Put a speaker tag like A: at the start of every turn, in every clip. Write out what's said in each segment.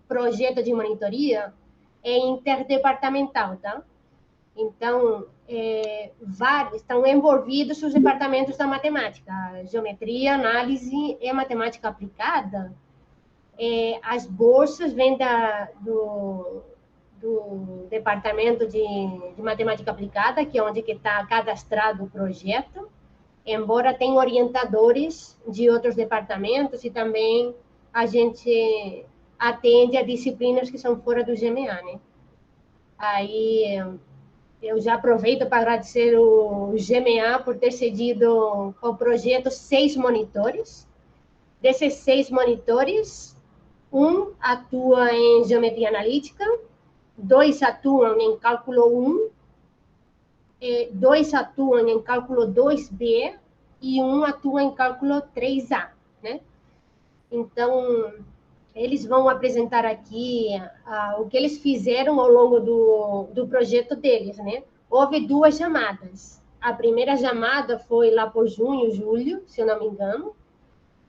A: projeto de monitoria é interdepartamental, tá? Então, estão envolvidos os departamentos da matemática, geometria, análise e matemática aplicada. As bolsas vêm do departamento de matemática aplicada, que é onde está cadastrado o projeto, embora tenha orientadores de outros departamentos e também a gente atende a disciplinas que são fora do GMA, né? Aí eu já aproveito para agradecer o GMA por ter cedido ao projeto 6 monitores. Desses 6 monitores, um atua em geometria analítica, 2 atuam em cálculo 1, 2 atuam em cálculo 2B e 1 atua em cálculo 3A, né? Então, eles vão apresentar aqui o que eles fizeram ao longo do projeto deles, né? Houve 2 chamadas. A primeira chamada foi lá por junho, julho, se eu não me engano,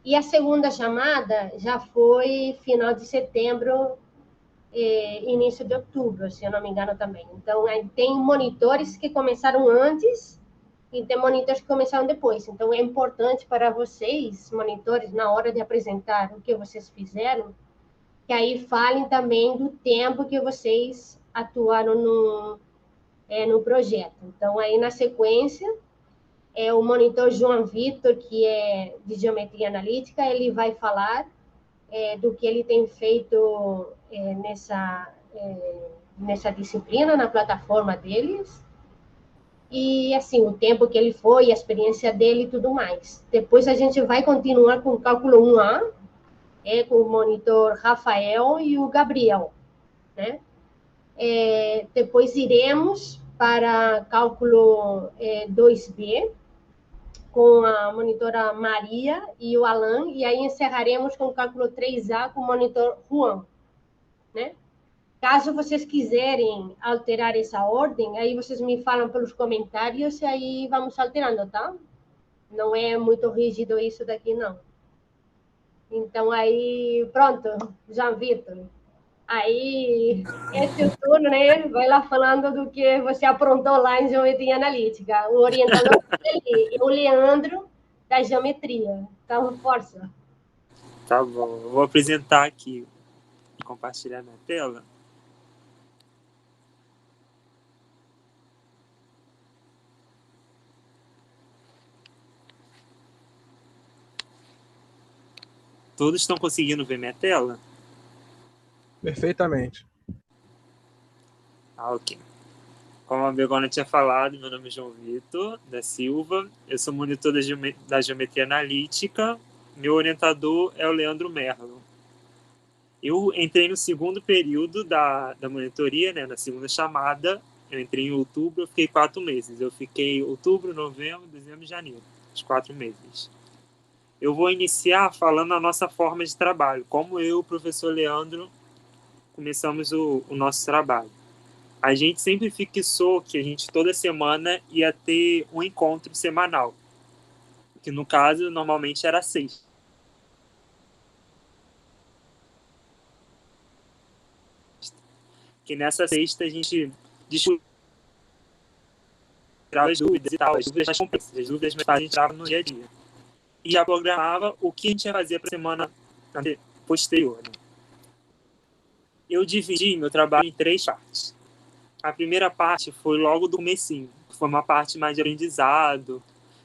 A: e a segunda chamada já foi final de setembro, início de outubro, se eu não me engano também. Então, tem monitores que começaram antes e tem monitores que começaram depois. Então, é importante para vocês, monitores, na hora de apresentar o que vocês fizeram, que aí falem também do tempo que vocês atuaram no projeto. Então, aí na sequência, o monitor João Vitor, que é de geometria analítica, ele vai falar do que ele tem feito nessa disciplina, na plataforma deles, e, assim, o tempo que ele foi, a experiência dele e tudo mais. Depois a gente vai continuar com o cálculo 1A, com o monitor Rafael e o Gabriel, né? Depois iremos para cálculo 2B, com a monitora Maria e o Alan, e aí encerraremos com o cálculo 3A com o monitor Juan, né? Caso vocês quiserem alterar essa ordem, aí vocês me falam pelos comentários e aí vamos alterando, tá? Não é muito rígido isso daqui, não. Então, aí, pronto, João Vitor. Aí, esse é o turno, né? Vai lá falando do que você aprontou lá em Geometria Analítica. O orientador dele é o Leandro, da Geometria. Então, força.
B: Tá bom, eu vou apresentar aqui, compartilhar minha tela. Todos estão conseguindo ver minha tela?
C: Perfeitamente.
B: Ok. Como a Begona tinha falado, meu nome é João Vitor da Silva, eu sou monitor da Geometria Analítica, meu orientador é o Leandro Merlo. Eu entrei no segundo período da monitoria, né, na segunda chamada, eu entrei em outubro, eu fiquei 4 meses. Eu fiquei outubro, novembro, dezembro e janeiro, os 4 meses. Eu vou iniciar falando a nossa forma de trabalho, como eu e o professor Leandro começamos o nosso trabalho. A gente sempre fixou que a gente toda semana ia ter um encontro semanal, que no caso normalmente era sexta. Que nessa sexta a gente discutia as dúvidas e tal, as dúvidas mais complexas, as dúvidas mais fáceis a gente tirava no dia a dia. E já programava o que a gente ia fazer para a semana posterior. Né? Eu dividi meu trabalho em 3 partes. A primeira parte foi logo do comecinho, que foi uma parte mais de aprendizado,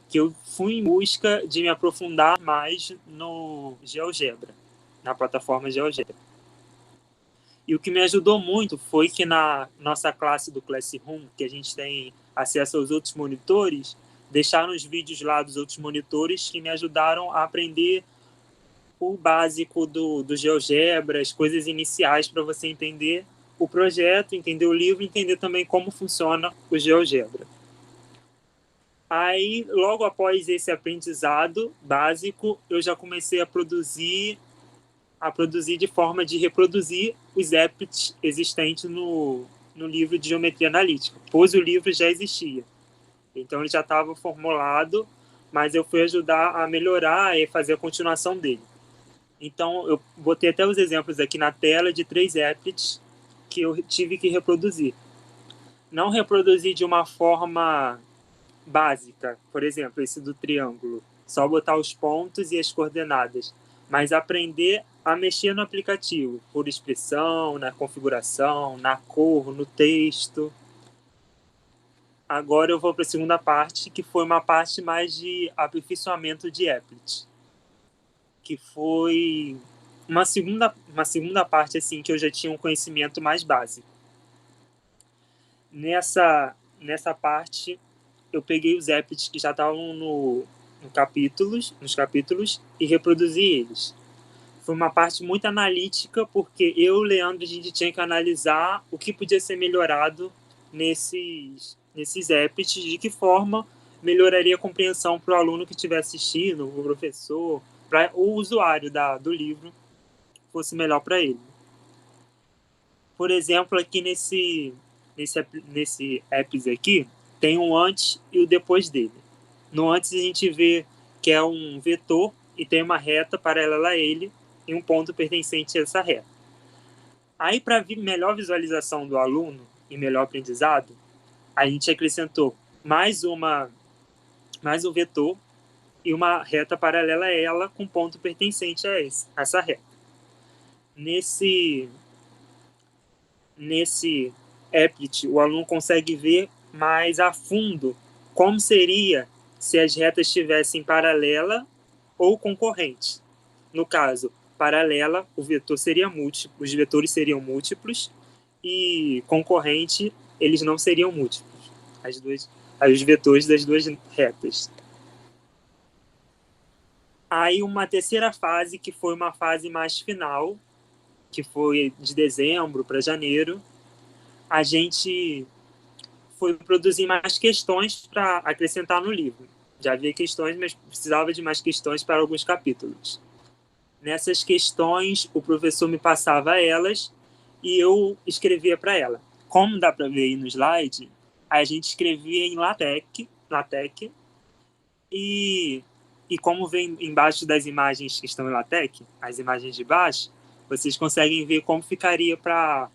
B: que eu fui em busca de me aprofundar mais no GeoGebra, na plataforma GeoGebra. E o que me ajudou muito foi que na nossa classe do Classroom, que a gente tem acesso aos outros monitores, deixaram os vídeos lá dos outros monitores que me ajudaram a aprender o básico do GeoGebra, as coisas iniciais para você entender o projeto, entender o livro, entender também como funciona o GeoGebra. Aí, logo após esse aprendizado básico, eu já comecei a produzir de forma de reproduzir os EPITs existentes no livro de Geometria Analítica, pois o livro já existia. Então, ele já estava formulado, mas eu fui ajudar a melhorar e fazer a continuação dele. Então, eu botei até os exemplos aqui na tela de 3 applets que eu tive que reproduzir. Não reproduzir de uma forma básica, por exemplo, esse do triângulo, só botar os pontos e as coordenadas, mas aprender a mexer no aplicativo, por expressão, na configuração, na cor, no texto. Agora eu vou para a segunda parte, que foi uma parte mais de aperfeiçoamento de applet, que foi uma segunda parte assim que eu já tinha um conhecimento mais básico. Nessa parte eu peguei os applets que já estavam nos capítulos e reproduzi eles. Foi uma parte muito analítica, porque eu, Leandro, a gente tinha que analisar o que podia ser melhorado nesses applets, de que forma melhoraria a compreensão para o aluno que estiver assistindo, o professor, para o usuário do livro, fosse melhor para ele. Por exemplo, aqui nesse apps aqui, tem um antes e o depois dele. No antes a gente vê que é um vetor e tem uma reta paralela a ele e um ponto pertencente a essa reta. Aí, para melhor visualização do aluno e melhor aprendizado, a gente acrescentou mais um vetor e uma reta paralela a ela com ponto pertencente a essa reta. Nesse applet, o aluno consegue ver mais a fundo como seria se as retas estivessem paralela ou concorrentes. No caso, paralela, os vetores seriam múltiplos, e concorrente, eles não seriam múltiplos. Os vetores das duas retas. Aí uma terceira fase, que foi uma fase mais final, que foi de dezembro para janeiro, a gente foi produzir mais questões para acrescentar no livro. Já havia questões, mas precisava de mais questões para alguns capítulos. Nessas questões, o professor me passava elas e eu escrevia para ela. Como dá para ver aí no slide, a gente escrevia em LaTeX e como vem embaixo das imagens que estão em LaTeX, as imagens de baixo, vocês conseguem ver como ficaria para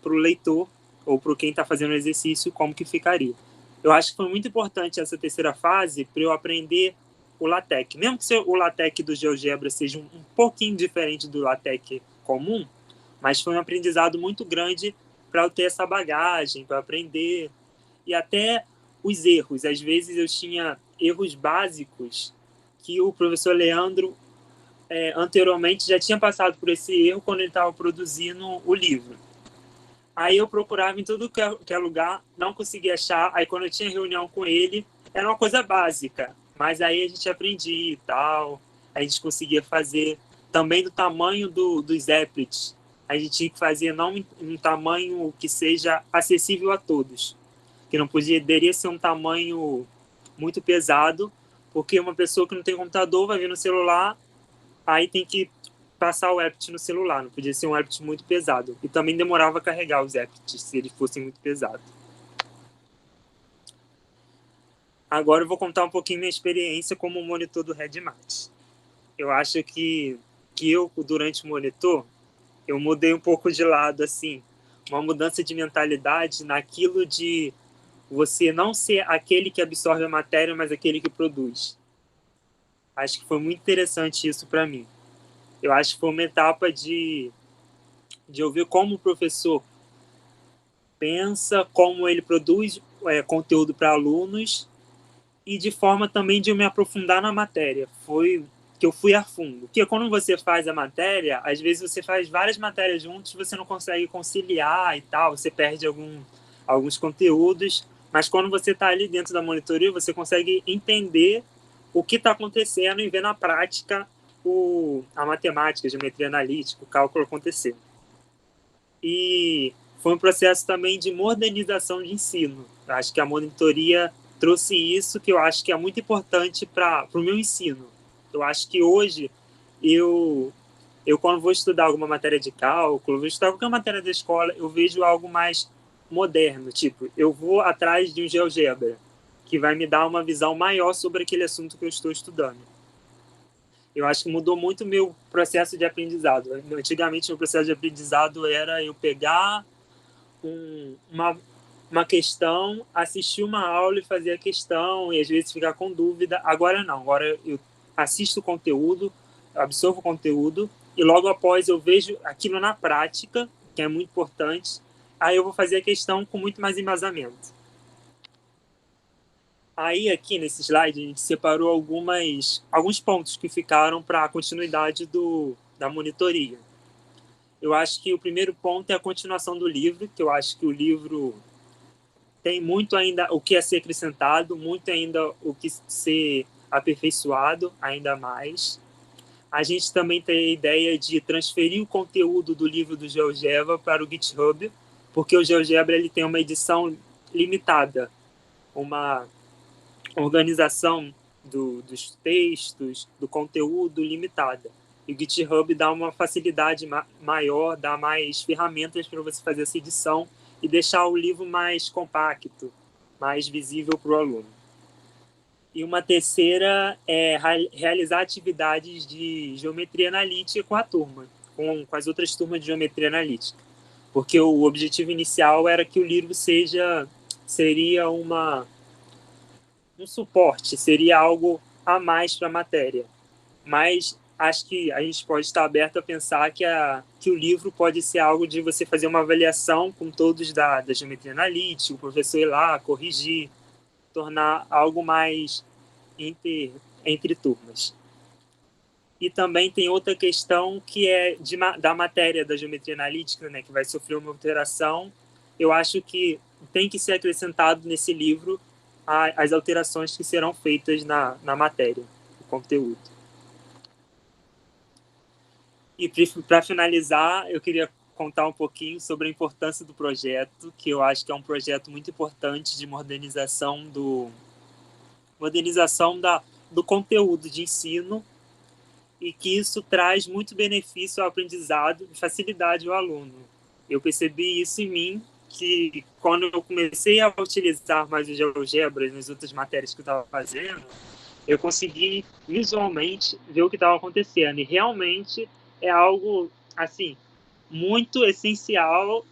B: o leitor ou para quem está fazendo o exercício, como que ficaria. Eu acho que foi muito importante essa terceira fase para eu aprender o LaTeX. Mesmo que o LaTeX do GeoGebra seja um pouquinho diferente do LaTeX comum, mas foi um aprendizado muito grande para eu ter essa bagagem, para aprender. E até os erros. Às vezes eu tinha erros básicos que o professor Leandro anteriormente já tinha passado por esse erro quando ele estava produzindo o livro. Aí eu procurava em tudo que é lugar, não conseguia achar. Aí quando eu tinha reunião com ele, era uma coisa básica. Mas aí a gente aprendia e tal. A gente conseguia fazer também do tamanho dos applets. A gente tinha que fazer não um tamanho que seja acessível a todos. Que não poderia ser um tamanho muito pesado, porque uma pessoa que não tem computador vai vir no celular, aí tem que passar o applet no celular, não podia ser um applet muito pesado. E também demorava a carregar os applets, se eles fossem muito pesados. Agora eu vou contar um pouquinho minha experiência como monitor do RedMat. Eu acho que eu, durante o monitor, eu mudei um pouco de lado, assim, uma mudança de mentalidade naquilo de você não ser aquele que absorve a matéria, mas aquele que produz. Acho que foi muito interessante isso para mim. Eu acho que foi uma etapa de eu ver como o professor pensa, como ele produz conteúdo para alunos e de forma também de eu me aprofundar na matéria. Foi que eu fui a fundo. Porque quando você faz a matéria, às vezes você faz várias matérias juntas, você não consegue conciliar e tal, você perde alguns conteúdos, mas quando você está ali dentro da monitoria, você consegue entender o que está acontecendo e ver na prática a matemática, a geometria analítica, o cálculo acontecer. E foi um processo também de modernização de ensino. Eu acho que a monitoria trouxe isso, que eu acho que é muito importante para o meu ensino. Eu acho que hoje, eu quando vou estudar alguma matéria de cálculo, vou estudar qualquer matéria da escola, eu vejo algo mais moderno. Tipo, eu vou atrás de um GeoGebra, que vai me dar uma visão maior sobre aquele assunto que eu estou estudando. Eu acho que mudou muito o meu processo de aprendizado. Antigamente, o processo de aprendizado era eu pegar uma questão, assistir uma aula e fazer a questão, e às vezes ficar com dúvida. Agora não, agora eu assisto o conteúdo, absorvo o conteúdo, e logo após eu vejo aquilo na prática, que é muito importante, aí eu vou fazer a questão com muito mais embasamento. Aí aqui nesse slide a gente separou alguns pontos que ficaram para a continuidade da monitoria. Eu acho que o primeiro ponto é a continuação do livro, que eu acho que o livro tem muito ainda o que a ser acrescentado, muito ainda o que ser aperfeiçoado ainda mais. A gente também tem a ideia de transferir o conteúdo do livro do GeoGebra para o GitHub, porque o GeoGebra ele tem uma edição limitada, uma organização dos textos, do conteúdo limitada. E o GitHub dá uma facilidade maior, dá mais ferramentas para você fazer essa edição e deixar o livro mais compacto, mais visível para o aluno. E uma terceira é realizar atividades de geometria analítica com a turma, com as outras turmas de geometria analítica. Porque o objetivo inicial era que o livro seria um suporte, seria algo a mais para a matéria. Mas acho que a gente pode estar aberto a pensar que o livro pode ser algo de você fazer uma avaliação com todos da geometria analítica, o professor ir lá, corrigir, tornar algo mais entre turmas. E também tem outra questão que é da matéria da geometria analítica, né, que vai sofrer uma alteração. Eu acho que tem que ser acrescentado nesse livro as alterações que serão feitas na matéria, no conteúdo. E para finalizar, eu queria contar um pouquinho sobre a importância do projeto, que eu acho que é um projeto muito importante de modernização do conteúdo de ensino, e que isso traz muito benefício ao aprendizado e facilidade ao aluno. Eu percebi isso em mim, que quando eu comecei a utilizar mais o GeoGebra nas outras matérias que eu estava fazendo, eu consegui visualmente ver o que estava acontecendo. E realmente é algo assim muito essencial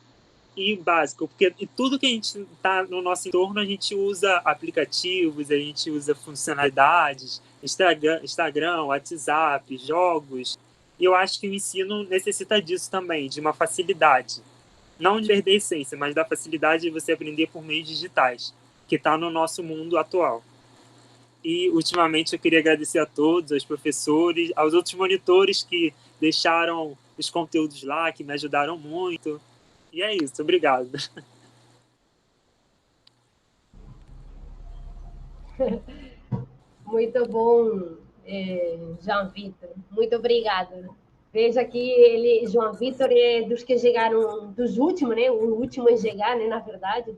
B: e básico, porque tudo que a gente está no nosso entorno, a gente usa aplicativos, a gente usa funcionalidades, Instagram, WhatsApp, jogos, e eu acho que o ensino necessita disso também, de uma facilidade, não de perder a essência, mas da facilidade de você aprender por meios digitais, que está no nosso mundo atual. E, ultimamente, eu queria agradecer a todos, aos professores, aos outros monitores que deixaram os conteúdos lá, que me ajudaram muito. E é isso, obrigado.
A: Muito bom, João Vitor. Muito obrigada. Veja que João Vitor é dos que chegaram, dos últimos, né? O último a chegar, né? Na verdade.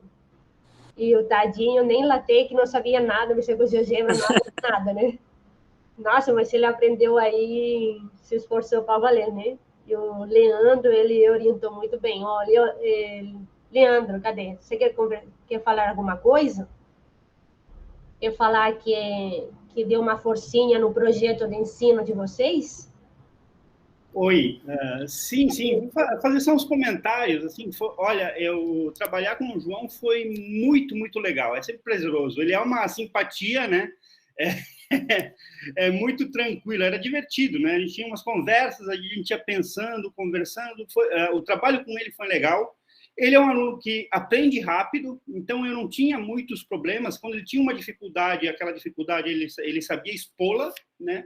A: E o tadinho nem latei, que não sabia nada, mexer com o GeoGebra, nada, né? Nossa, mas ele aprendeu aí, se esforçou para valer, né? E o Leandro, ele orientou muito bem. Olha, Leandro, cadê? Você quer falar alguma coisa? Quer falar que deu uma forcinha no projeto de ensino de vocês?
C: Oi, sim, vou fazer só uns comentários. Assim, olha, eu trabalhar com o João foi muito, muito legal. É sempre prazeroso. Ele é uma simpatia, né? É muito tranquilo, era divertido, né? A gente tinha umas conversas, a gente ia pensando, conversando. O trabalho com ele foi legal. Ele é um aluno que aprende rápido, então eu não tinha muitos problemas. Quando ele tinha uma dificuldade, aquela dificuldade ele sabia expô-la, né?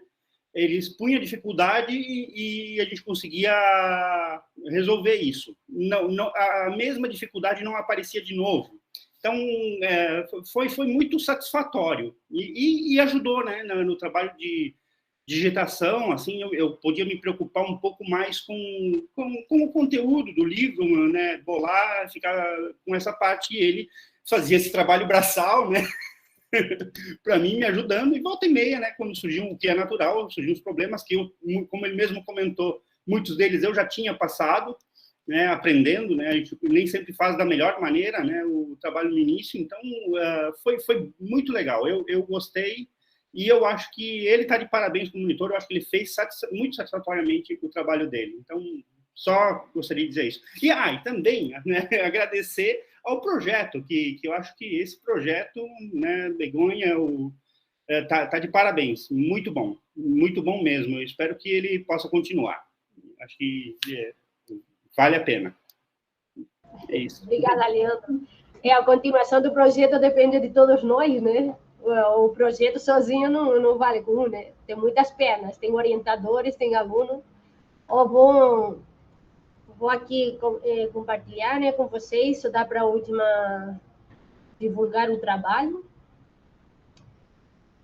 C: Ele expunha a dificuldade e a gente conseguia resolver isso. A mesma dificuldade não aparecia de novo. Então, foi muito satisfatório e ajudou, né, no trabalho de digitação. Assim, eu podia me preocupar um pouco mais com o conteúdo do livro, né, bolar, ficar com essa parte, e ele fazia esse trabalho braçal, né, para mim, me ajudando, e volta e meia, né, quando surgiu, o que é natural, surgiu os problemas que como ele mesmo comentou, muitos deles eu já tinha passado, né, aprendendo, né, a gente nem sempre faz da melhor maneira, né, o trabalho no início. Então foi muito legal, eu gostei, e eu acho que ele está de parabéns como monitor, eu acho que ele fez muito satisfatoriamente o trabalho dele. Então, só gostaria de dizer isso. E também, né, agradecer ao projeto, que eu acho que esse projeto, né, Begonha, tá de parabéns. Muito bom mesmo. Eu espero que ele possa continuar. Acho que vale a pena. É isso.
A: Obrigada, Leandro. A continuação do projeto depende de todos nós, né? O projeto sozinho não vale com um, né? Tem muitas pernas, tem orientadores, tem alunos. Vou aqui compartilhar, né, com vocês, só dá para a última divulgar o trabalho.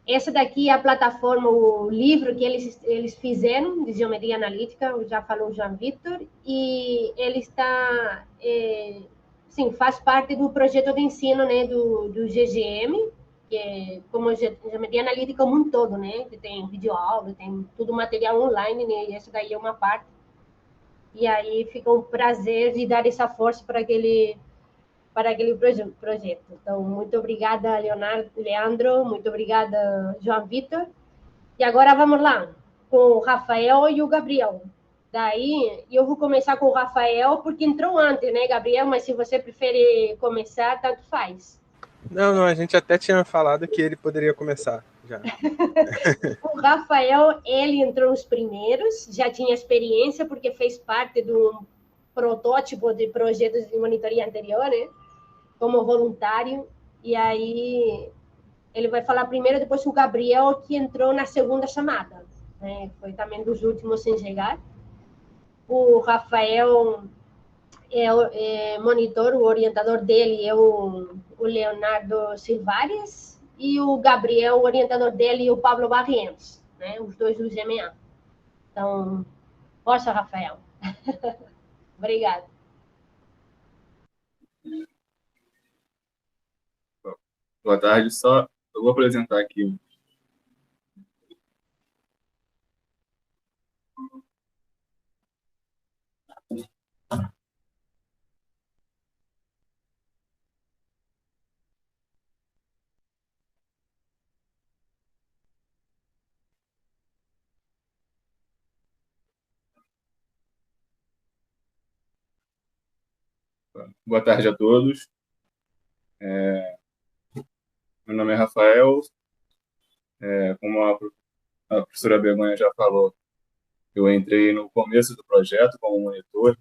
A: Essa daqui é a plataforma, o livro que eles fizeram de geometria analítica, já falou o João Vitor, e ele está, sim, faz parte do projeto de ensino, né, do GGM, que é como geometria analítica como um todo, né, que tem videoaula, tem tudo material online, né, e essa daí é uma parte. E aí fica um prazer de dar essa força para aquele projeto. Então, muito obrigada, Leandro, muito obrigada, João Vitor. E agora vamos lá, com o Rafael e o Gabriel. Daí, eu vou começar com o Rafael, porque entrou antes, né, Gabriel? Mas se você prefere começar, tanto faz.
D: Não, a gente até tinha falado que ele poderia começar já.
A: O Rafael, ele entrou nos primeiros, já tinha experiência, porque fez parte do protótipo de projetos de monitoria anterior, né? Como voluntário, e aí ele vai falar primeiro, depois o Gabriel, que entrou na segunda chamada, né? Foi também dos últimos sem chegar. O Rafael é monitor, o orientador dele é o Leonardo Silvares, e o Gabriel, o orientador dele, é o Pablo Barrientos, né? Os dois do GMA. Então, força, Rafael. Obrigada.
E: Boa tarde, eu vou apresentar aqui. Boa tarde a todos. Meu nome é Rafael. Como a professora Begonha já falou, eu entrei no começo do projeto como monitor,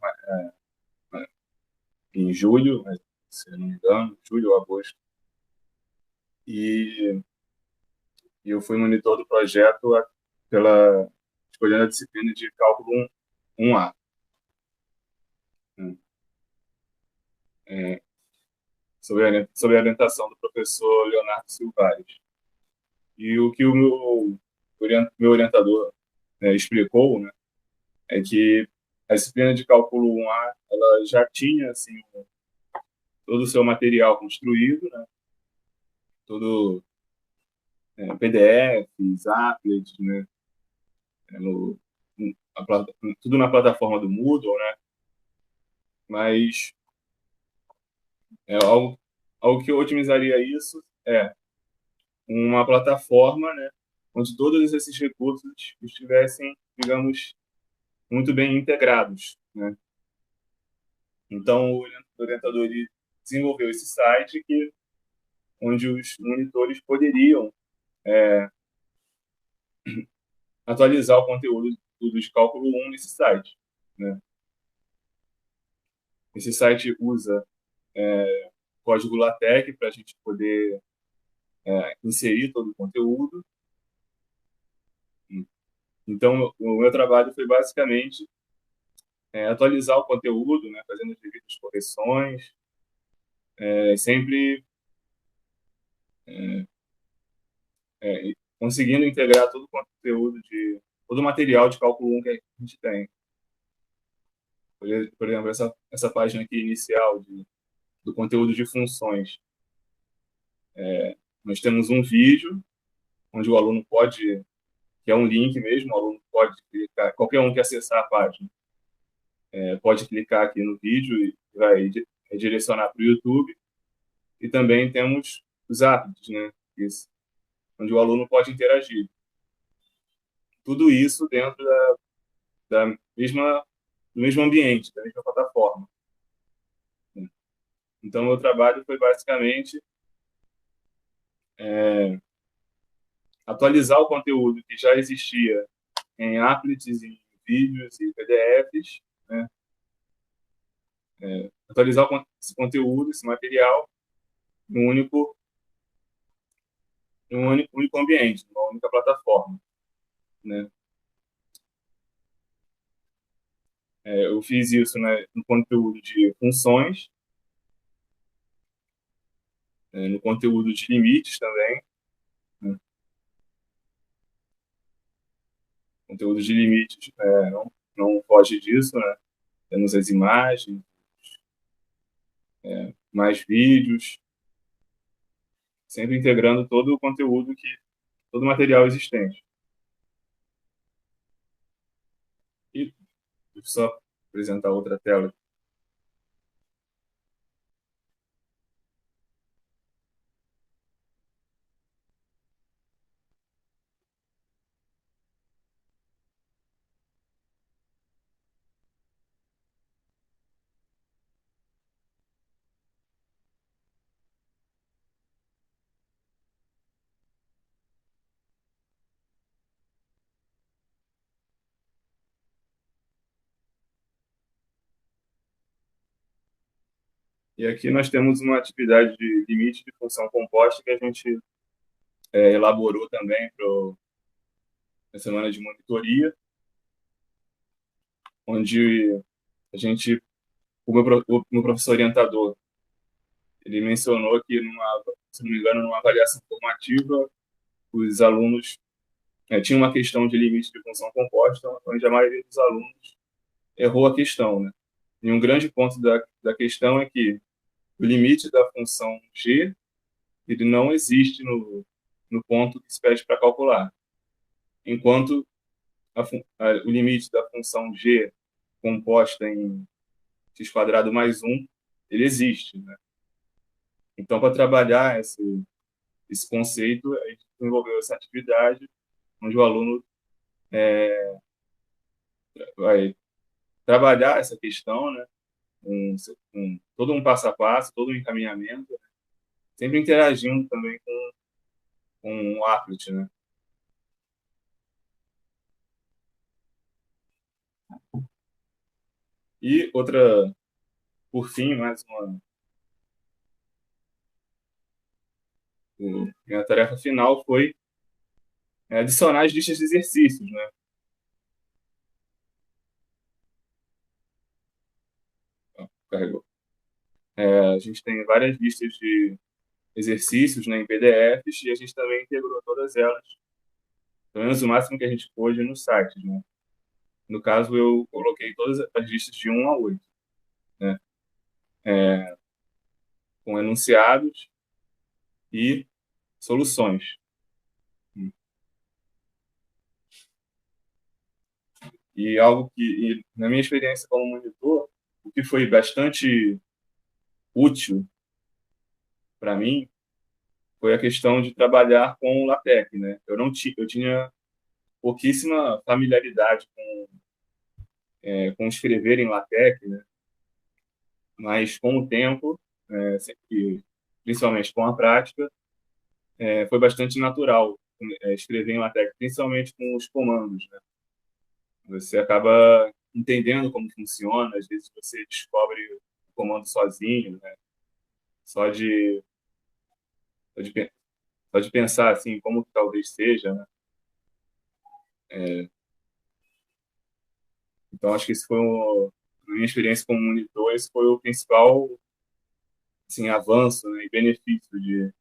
E: em julho, se não me engano, julho ou agosto. E eu fui monitor do projeto escolhendo a disciplina de cálculo 1A. Sob a orientação do professor Leonardo Silvares. E o que o meu orientador, né, explicou, né, é que a disciplina de cálculo 1A ela já tinha assim, todo o seu material construído, né, todo PDFs, applets, né, tudo na plataforma do Moodle, né, mas algo que otimizaria isso é uma plataforma, né, onde todos esses recursos estivessem, digamos, muito bem integrados, né? Então, o orientador ele desenvolveu esse site onde os monitores poderiam atualizar o conteúdo de cálculo 1 nesse site, né? Esse site usa código LaTeX para a gente poder inserir todo o conteúdo. Então, o meu trabalho foi basicamente atualizar o conteúdo, né, fazendo as devidas correções, sempre conseguindo integrar todo o conteúdo todo o material de cálculo 1 que a gente tem. Por exemplo, essa página aqui inicial do conteúdo de funções. Nós temos um vídeo onde o aluno pode, que é um link mesmo, o aluno pode clicar, qualquer um que acessar a página pode clicar aqui no vídeo e vai redirecionar para o YouTube. E também temos os applets, né? onde o aluno pode interagir. Tudo isso dentro do mesmo ambiente, da mesma plataforma. Então, meu trabalho foi basicamente atualizar o conteúdo que já existia em applets, em vídeos e PDFs, né? Atualizar esse conteúdo, esse material, em um único ambiente, numa única plataforma, né? Eu fiz isso, né, no conteúdo de funções, no conteúdo de limites também, né? Conteúdo de limites não foge disso, né? Temos as imagens, mais vídeos, sempre integrando todo o conteúdo todo o material existente. E deixa eu só apresentar outra tela. E aqui nós temos uma atividade de limite de função composta que a gente elaborou também para a semana de monitoria, onde o meu professor orientador, ele mencionou que, se não me engano, numa avaliação formativa, os alunos tinham uma questão de limite de função composta, onde a maioria dos alunos errou a questão, né? E um grande ponto da questão é que o limite da função g ele não existe no ponto que se pede para calcular, enquanto o limite da função g composta em x² mais 1, ele existe, né? Então, para trabalhar esse conceito, a gente desenvolveu essa atividade, onde o aluno vai trabalhar essa questão, né? Com todo um passo a passo, todo um encaminhamento, né? Sempre interagindo também com o applet, né? E por fim, minha tarefa final foi adicionar as listas de exercícios, né? Carregou. A gente tem várias listas de exercícios, né, em PDFs, e a gente também integrou todas elas, pelo menos o máximo que a gente pôde no site, né? No caso, eu coloquei todas as listas de 1 a 8, né? Com enunciados e soluções. E na minha experiência como monitor, o que foi bastante útil para mim foi a questão de trabalhar com o LaTeX, né? Eu tinha pouquíssima familiaridade com escrever em LaTeX, né? Mas com o tempo, principalmente com a prática, foi bastante natural escrever em LaTeX, principalmente com os comandos, né? Você acaba entendendo como funciona, às vezes você descobre o comando sozinho, né? Só de pensar assim, como que talvez seja, né? Então, acho que na minha experiência como monitor, esse foi o principal, assim, avanço, né, e benefício de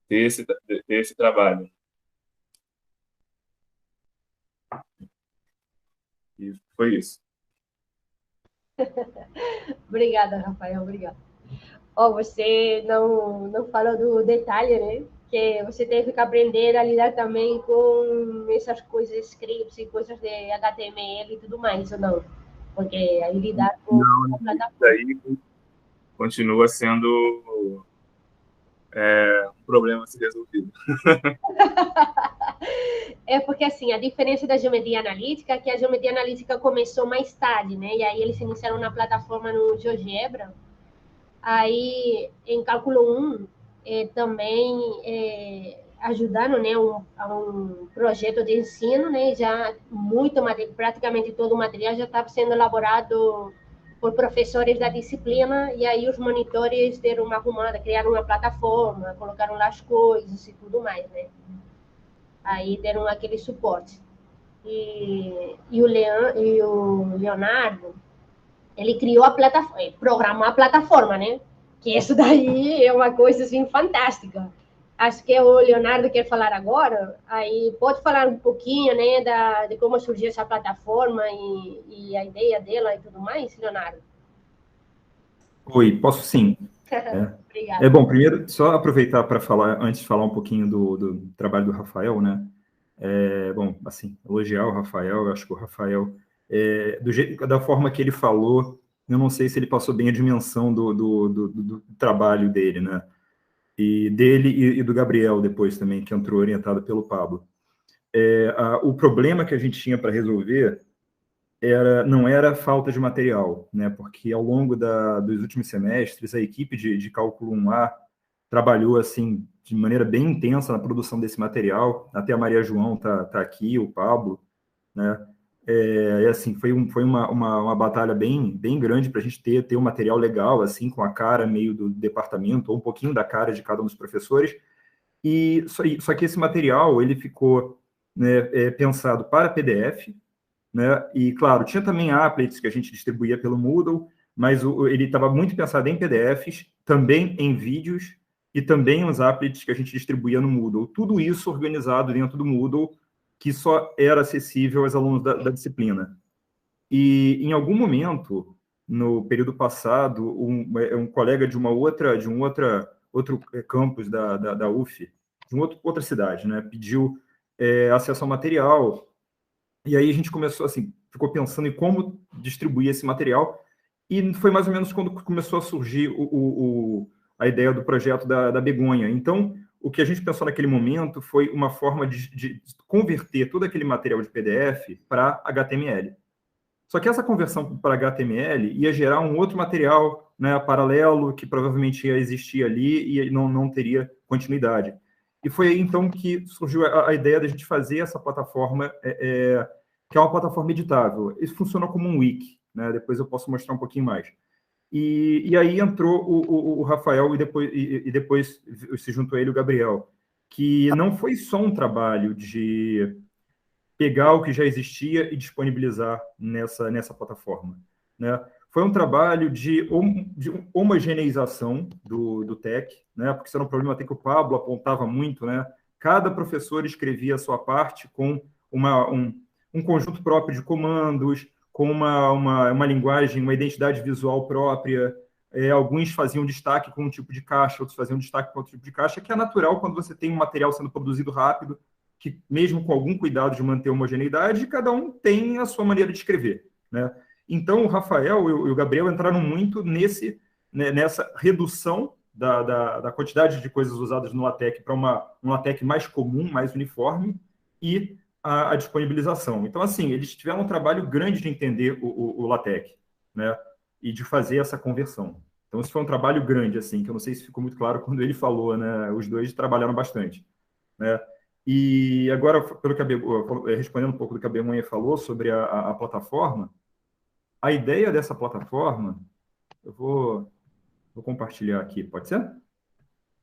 E: ter esse trabalho. E foi isso.
A: Obrigada, Rafael, obrigada. Você não falou do detalhe, né? Que você teve que aprender a lidar também com essas coisas, scripts e coisas de HTML e tudo mais, ou não? Porque aí lidar com
E: a plataforma daí continua sendo um problema a ser resolvido.
A: É porque, assim, a diferença da geometria analítica é que a geometria analítica começou mais tarde, né? E aí eles iniciaram na plataforma no GeoGebra. Aí, em cálculo 1, também ajudando, né, a um projeto de ensino, né? Já praticamente todo o material já estava sendo elaborado por professores da disciplina, e aí os monitores deram uma arrumada, criaram uma plataforma, colocaram lá as coisas e tudo mais, né? Aí deram aquele suporte. E o Leonardo, ele criou a plataforma, programou a plataforma, né? Que isso daí é uma coisa, assim, fantástica. Acho que o Leonardo quer falar agora, aí pode falar um pouquinho, né, de como surgiu essa plataforma e a ideia dela e tudo mais, Leonardo?
F: Oi, posso sim.
A: Obrigada.
F: Bom, primeiro, só aproveitar para falar, antes de falar um pouquinho do trabalho do Rafael, né? Bom, assim, elogiar o Rafael, eu acho que o Rafael, da forma que ele falou, eu não sei se ele passou bem a dimensão do trabalho dele, né? E dele e do Gabriel depois também, que entrou orientado pelo Pablo. O problema que a gente tinha para resolver não era falta de material, né? Porque ao longo dos últimos semestres, a equipe de cálculo 1A trabalhou assim de maneira bem intensa na produção desse material. Até a Maria João tá aqui, o Pablo, né? Assim, foi uma batalha bem grande para a gente ter um material legal, assim, com a cara meio do departamento, ou um pouquinho da cara de cada um dos professores. E só que esse material ele ficou, né, pensado para PDF, né? E, claro, tinha também applets que a gente distribuía pelo Moodle, mas ele estava muito pensado em PDFs, também em vídeos, e também os applets que a gente distribuía no Moodle. Tudo isso organizado dentro do Moodle, que só era acessível aos alunos da disciplina. E, em algum momento, no período passado, um colega de um outro campus da UF, de outra cidade, né, pediu acesso ao material. E aí a gente começou, assim, ficou pensando em como distribuir esse material, e foi mais ou menos quando começou a surgir a ideia do projeto da Begonha. Então, o que a gente pensou naquele momento foi uma forma de converter todo aquele material de PDF para HTML. Só que essa conversão para HTML ia gerar um outro material, né, paralelo, que provavelmente ia existir ali e não teria continuidade. E foi aí, então, que surgiu a ideia da gente fazer essa plataforma, que é uma plataforma editável. Isso funciona como um wiki, né? Depois eu posso mostrar um pouquinho mais. E aí entrou o Rafael e depois se juntou ele o Gabriel, que não foi só um trabalho de pegar o que já existia e disponibilizar nessa plataforma, né? Foi um trabalho de homogeneização do TEC, né? Porque isso era um problema até que o Pablo apontava muito, né? Cada professor escrevia a sua parte com um conjunto próprio de comandos, com uma linguagem, uma identidade visual própria. Alguns faziam destaque com um tipo de caixa, outros faziam destaque com outro tipo de caixa, que é natural quando você tem um material sendo produzido rápido, que mesmo com algum cuidado de manter a homogeneidade, cada um tem a sua maneira de escrever, né? Então, o Rafael e o Gabriel entraram muito nessa redução da quantidade de coisas usadas no LaTeX para um LaTeX mais comum, mais uniforme, e a disponibilização. Então, assim, eles tiveram um trabalho grande de entender o LaTeX, né? E de fazer essa conversão. Então, isso foi um trabalho grande, assim, que eu não sei se ficou muito claro quando ele falou, né? Os dois trabalharam bastante, né? E agora, respondendo um pouco do que a Begonha falou sobre a plataforma, a ideia dessa plataforma, eu vou compartilhar aqui, pode ser?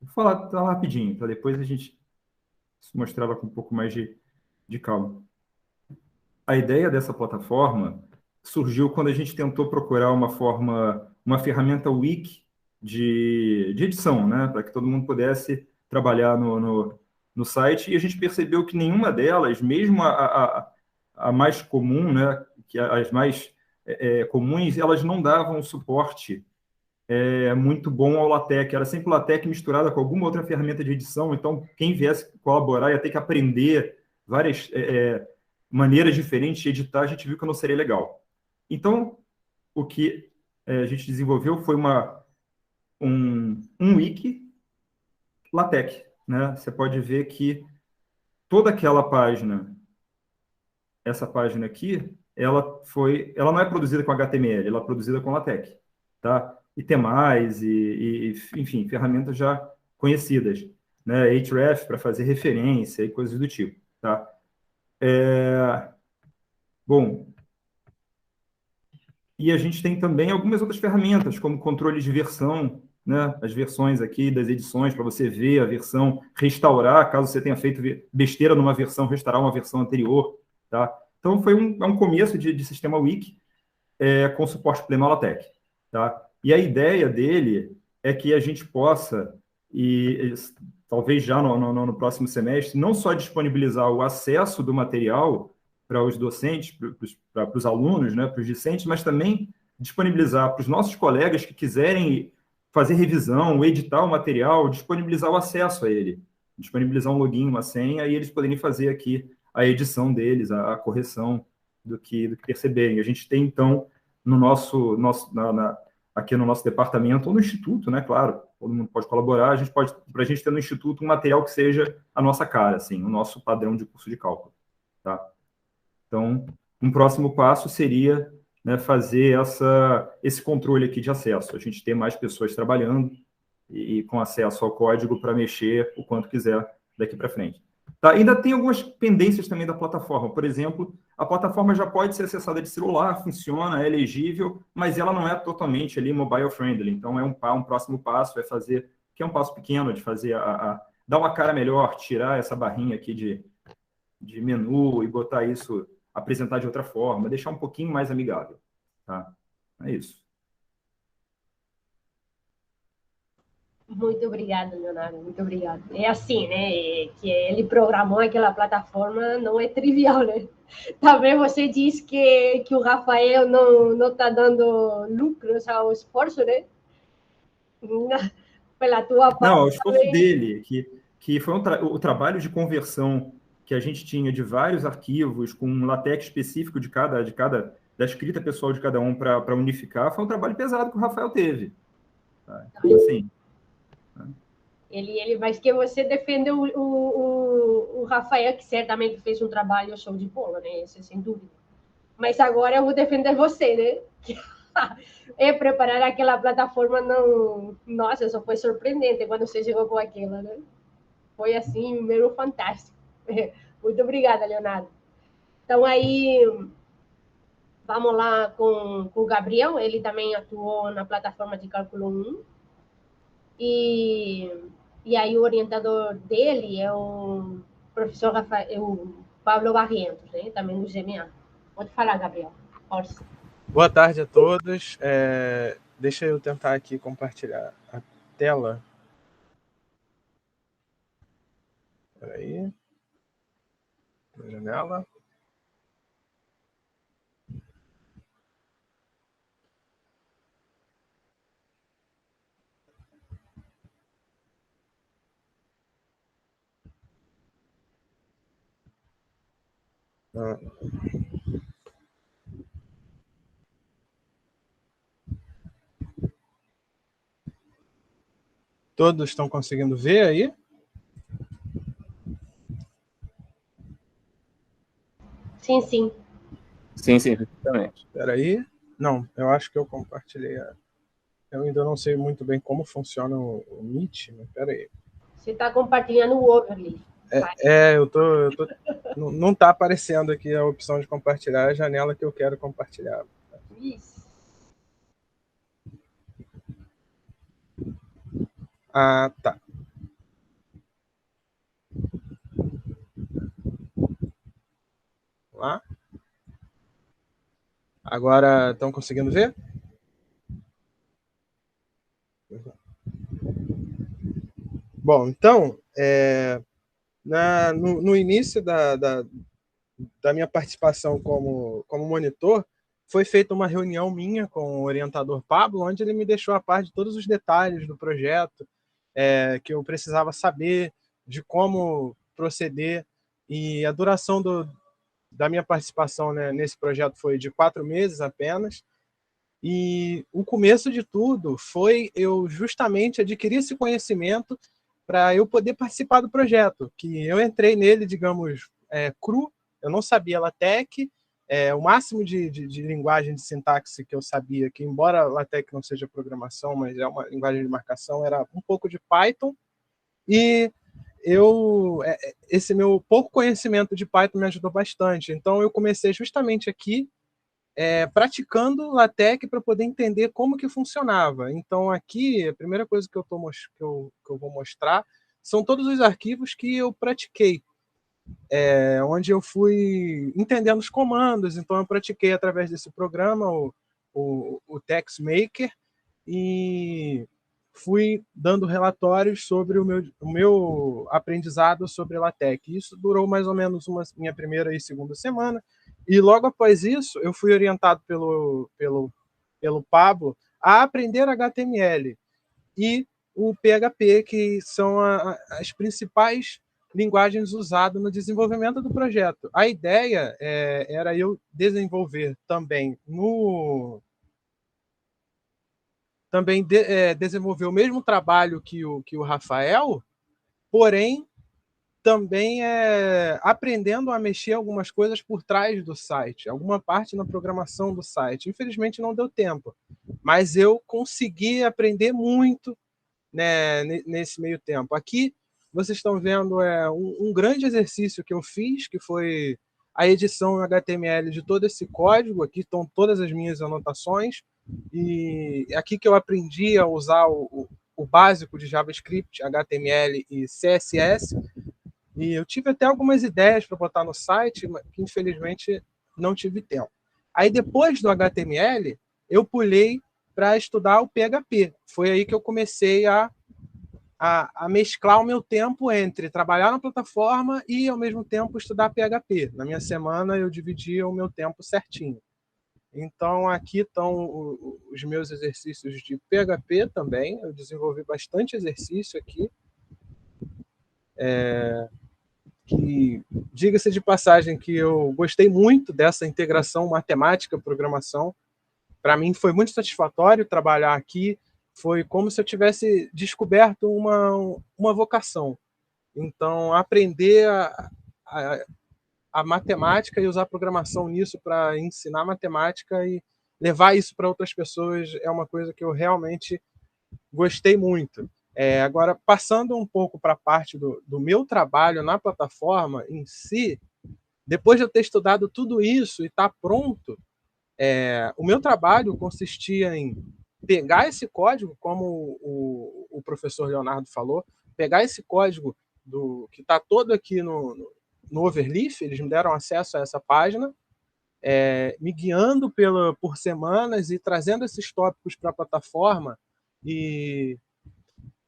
F: Vou falar rapidinho, para depois a gente mostrar ela com um pouco mais de calma. A ideia dessa plataforma surgiu quando a gente tentou procurar uma ferramenta wiki de edição, né, para que todo mundo pudesse trabalhar no site, e a gente percebeu que nenhuma delas, mesmo a mais comum, né, que as mais comuns, elas não davam suporte muito bom ao LaTeX. Era sempre LaTeX misturada com alguma outra ferramenta de edição, então quem viesse colaborar ia ter que aprender várias maneiras diferentes de editar. A gente viu que não seria legal. Então, o que a gente desenvolveu foi um wiki, LaTeX, né? Você pode ver que toda aquela página, essa página aqui, ela não é produzida com HTML, ela é produzida com LaTeX, tá? E temais, enfim, ferramentas já conhecidas, né? Href para fazer referência e coisas do tipo, tá? Bom, e a gente tem também algumas outras ferramentas, como controle de versão, né? As versões aqui das edições, para você ver a versão, restaurar, caso você tenha feito besteira numa versão, restaurar uma versão anterior, tá? Então, foi um começo de sistema wiki com suporte pleno ao LaTeX, tá? E a ideia dele é que a gente possa, talvez já no próximo semestre, não só disponibilizar o acesso do material para os docentes, para os alunos, né, para os discentes, mas também disponibilizar para os nossos colegas que quiserem fazer revisão, editar o material, disponibilizar o acesso a ele, disponibilizar um login, uma senha, e eles poderem fazer aqui a edição deles, a correção do que perceberem. A gente tem, então, aqui no nosso departamento, ou no instituto, né, claro, todo mundo pode colaborar, para a gente ter no instituto um material que seja a nossa cara, assim, o nosso padrão de curso de cálculo, tá? Então, um próximo passo seria, né, fazer esse controle aqui de acesso, a gente ter mais pessoas trabalhando e com acesso ao código para mexer o quanto quiser daqui para frente. Tá? Ainda tem algumas pendências também da plataforma. Por exemplo, a plataforma já pode ser acessada de celular, funciona, é legível, mas ela não é totalmente ali mobile friendly. Então, um próximo passo é fazer, que é um passo pequeno, de fazer dar uma cara melhor, tirar essa barrinha aqui de menu e botar isso, apresentar de outra forma, deixar um pouquinho mais amigável. Tá? É isso.
A: Muito obrigada, Leonardo, muito obrigado. É assim, né, que ele programou aquela plataforma, não é trivial, né? Também você diz que o Rafael não está dando lucros ao esforço, né? Pela tua parte.
F: Não, o esforço dele, que foi o trabalho de conversão que a gente tinha de vários arquivos com um LaTeX específico da escrita pessoal de cada um para unificar, foi um trabalho pesado que o Rafael teve. Tá? Então, assim...
A: Mas que você defendeu o Rafael, que certamente fez um trabalho show de bola, né? Isso, sem dúvida. Mas agora eu vou defender você, né? Preparar aquela plataforma, não... Nossa, só foi surpreendente quando você chegou com aquela, né? Foi, assim, meio fantástico. Muito obrigada, Leonardo. Então, aí, vamos lá com o Gabriel. Ele também atuou na plataforma de cálculo 1. E aí o orientador dele é o professor o Pablo Barrientos, né? Também do GMA. Pode falar, Gabriel. Força.
D: Boa tarde a todos. Deixa eu tentar aqui compartilhar a tela. Espera aí. Na janela. Todos estão conseguindo ver aí?
A: Sim, sim.
E: Sim, perfeitamente.
D: Espera aí. Não, eu acho que eu compartilhei. Eu ainda não sei muito bem como funciona o Meet, mas espera aí.
A: Você está compartilhando o overlay.
D: Eu tô não está aparecendo aqui a opção de compartilhar a janela que eu quero compartilhar.
A: Isso.
D: Ah, tá. Lá. Agora estão conseguindo ver? Bom, então, no início da minha participação como monitor, foi feita uma reunião minha com o orientador Pablo, onde ele me deixou a par de todos os detalhes do projeto, que eu precisava saber, de como proceder, e a duração da minha participação, né, nesse projeto foi de 4 meses apenas, e o começo de tudo foi eu justamente adquirir esse conhecimento para eu poder participar do projeto, que eu entrei nele, digamos, cru, eu não sabia LaTeX, o máximo de linguagem de sintaxe que eu sabia, que embora LaTeX não seja programação, mas é uma linguagem de marcação, era um pouco de Python, e esse meu pouco conhecimento de Python me ajudou bastante. Então, eu comecei justamente aqui, praticando LaTeX para poder entender como que funcionava. Então, aqui, a primeira coisa que eu vou mostrar são todos os arquivos que eu pratiquei, onde eu fui entendendo os comandos. Então, eu pratiquei através desse programa, o TextMaker, e fui dando relatórios sobre o meu aprendizado sobre LaTeX. Isso durou mais ou menos minha primeira e segunda semana, e logo após isso eu fui orientado pelo Pablo a aprender HTML e o PHP, que são as principais linguagens usadas no desenvolvimento do projeto. A ideia era eu desenvolver também desenvolver o mesmo trabalho que o Rafael, porém também aprendendo a mexer algumas coisas por trás do site, alguma parte na programação do site. Infelizmente não deu tempo, mas eu consegui aprender muito, né, nesse meio tempo. Aqui vocês estão vendo um grande exercício que eu fiz, que foi a edição em HTML de todo esse código. Aqui estão todas as minhas anotações, e aqui que eu aprendi a usar o básico de JavaScript, HTML e CSS, e eu tive até algumas ideias para botar no site, mas que infelizmente não tive tempo. Aí depois do HTML, eu pulei para estudar o PHP. Foi aí que eu comecei a mesclar o meu tempo entre trabalhar na plataforma e, ao mesmo tempo, estudar PHP. Na minha semana, eu dividia o meu tempo certinho. Então, aqui estão os meus exercícios de PHP também. Eu desenvolvi bastante exercício aqui. Que, diga-se de passagem, que eu gostei muito dessa integração matemática-programação. Para mim, foi muito satisfatório trabalhar aqui. Foi como se eu tivesse descoberto uma vocação. Então, aprender a matemática e usar a programação nisso para ensinar matemática e levar isso para outras pessoas é uma coisa que eu realmente gostei muito. Agora, passando um pouco para a parte do meu trabalho na plataforma em si, depois de eu ter estudado tudo isso e estar pronto, o meu trabalho consistia em pegar esse código, como o professor Leonardo falou, pegar esse código que está todo aqui no Overleaf. Eles me deram acesso a essa página, me guiando por semanas e trazendo esses tópicos para a plataforma, e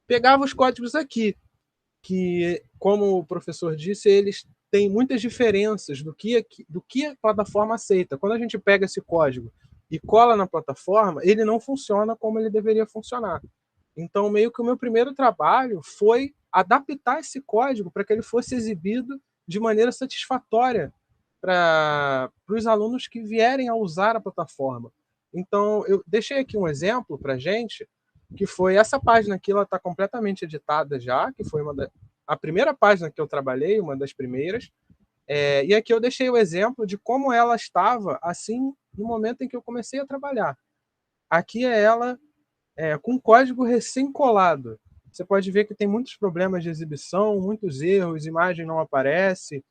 D: pegava os códigos aqui, que, como o professor disse, eles têm muitas diferenças do que a plataforma aceita. Quando a gente pega esse código e cola na plataforma, ele não funciona como ele deveria funcionar. Então, meio que o meu primeiro trabalho foi adaptar esse código para que ele fosse exibido de maneira satisfatória para os alunos que vierem a usar a plataforma. Então, eu deixei aqui um exemplo para a gente, que foi essa página aqui. Ela está completamente editada já, que foi a primeira página que eu trabalhei, uma das primeiras. E aqui eu deixei o exemplo de como ela estava assim no momento em que eu comecei a trabalhar. Aqui é ela com código recém-colado. Você pode ver que tem muitos problemas de exibição, muitos erros, imagem não aparece,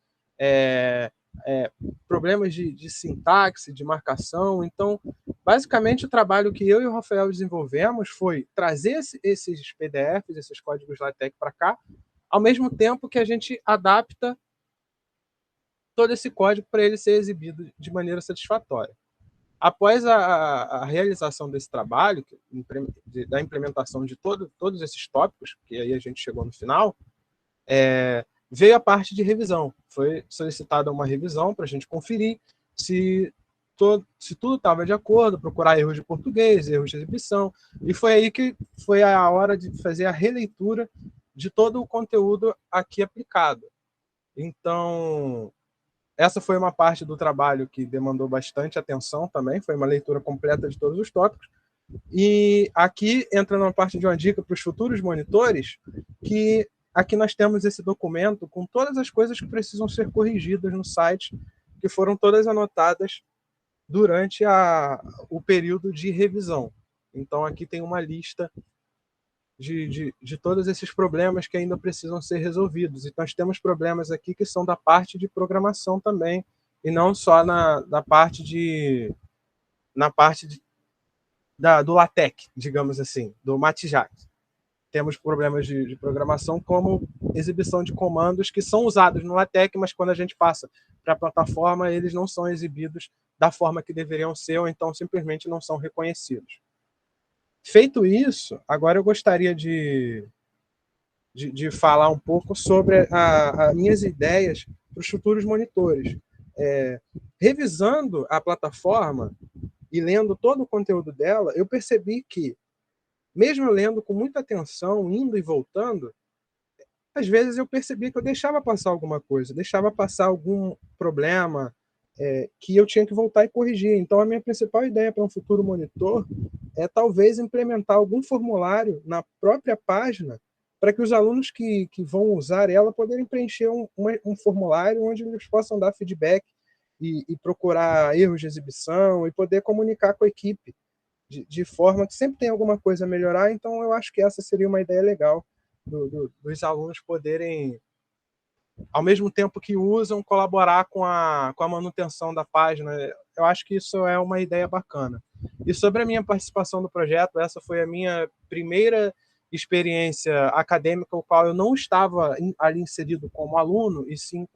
D: problemas de sintaxe, de marcação. Então, basicamente, o trabalho que eu e o Rafael desenvolvemos foi trazer esses PDFs, esses códigos LaTeX para cá, ao mesmo tempo que a gente adapta todo esse código para ele ser exibido de maneira satisfatória. Após a realização desse trabalho, da implementação de todos esses tópicos, que aí a gente chegou no final, veio a parte de revisão. Foi solicitada uma revisão para a gente conferir se tudo estava de acordo, procurar erros de português, erros de exibição, e foi aí que foi a hora de fazer a releitura de todo o conteúdo aqui aplicado. Então, essa foi uma parte do trabalho que demandou bastante atenção também, foi uma leitura completa de todos os tópicos. E aqui entra uma parte de uma dica para os futuros monitores, que aqui nós temos esse documento com todas as coisas que precisam ser corrigidas no site, que foram todas anotadas durante o período de revisão. Então, aqui tem uma lista de todos esses problemas que ainda precisam ser resolvidos. E nós temos problemas aqui que são da parte de programação também, e não só na parte do LaTeX, digamos assim, do Matijac. Temos problemas de programação como exibição de comandos que são usados no LaTeX, mas quando a gente passa para a plataforma, eles não são exibidos da forma que deveriam ser, ou então simplesmente não são reconhecidos. Feito isso, agora eu gostaria de falar um pouco sobre as minhas ideias para os futuros monitores. Revisando a plataforma e lendo todo o conteúdo dela, eu percebi que, mesmo lendo com muita atenção, indo e voltando, às vezes eu percebi que eu deixava passar alguma coisa, deixava passar algum problema que eu tinha que voltar e corrigir. Então, a minha principal ideia para um futuro monitor é talvez implementar algum formulário na própria página para que os alunos que vão usar ela poderem preencher um formulário onde eles possam dar feedback e procurar erros de exibição e poder comunicar com a equipe de forma que sempre tem alguma coisa a melhorar. Então, eu acho que essa seria uma ideia legal dos alunos poderem, ao mesmo tempo que usam, colaborar com a manutenção da página. Eu acho que isso é uma ideia bacana. E sobre a minha participação no projeto, essa foi a minha primeira experiência acadêmica, o qual eu não estava ali inserido como aluno, e sim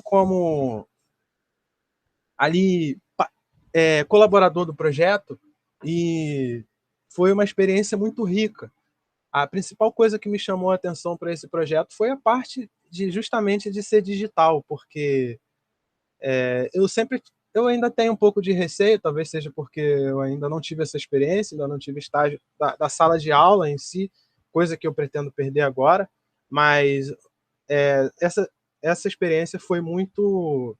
D: como ali colaborador do projeto, e foi uma experiência muito rica. A principal coisa que me chamou a atenção para esse projeto foi a parte justamente de ser digital, porque eu ainda tenho um pouco de receio, talvez seja porque eu ainda não tive essa experiência, ainda não tive estágio da sala de aula em si, coisa que eu pretendo perder agora, mas essa experiência foi muito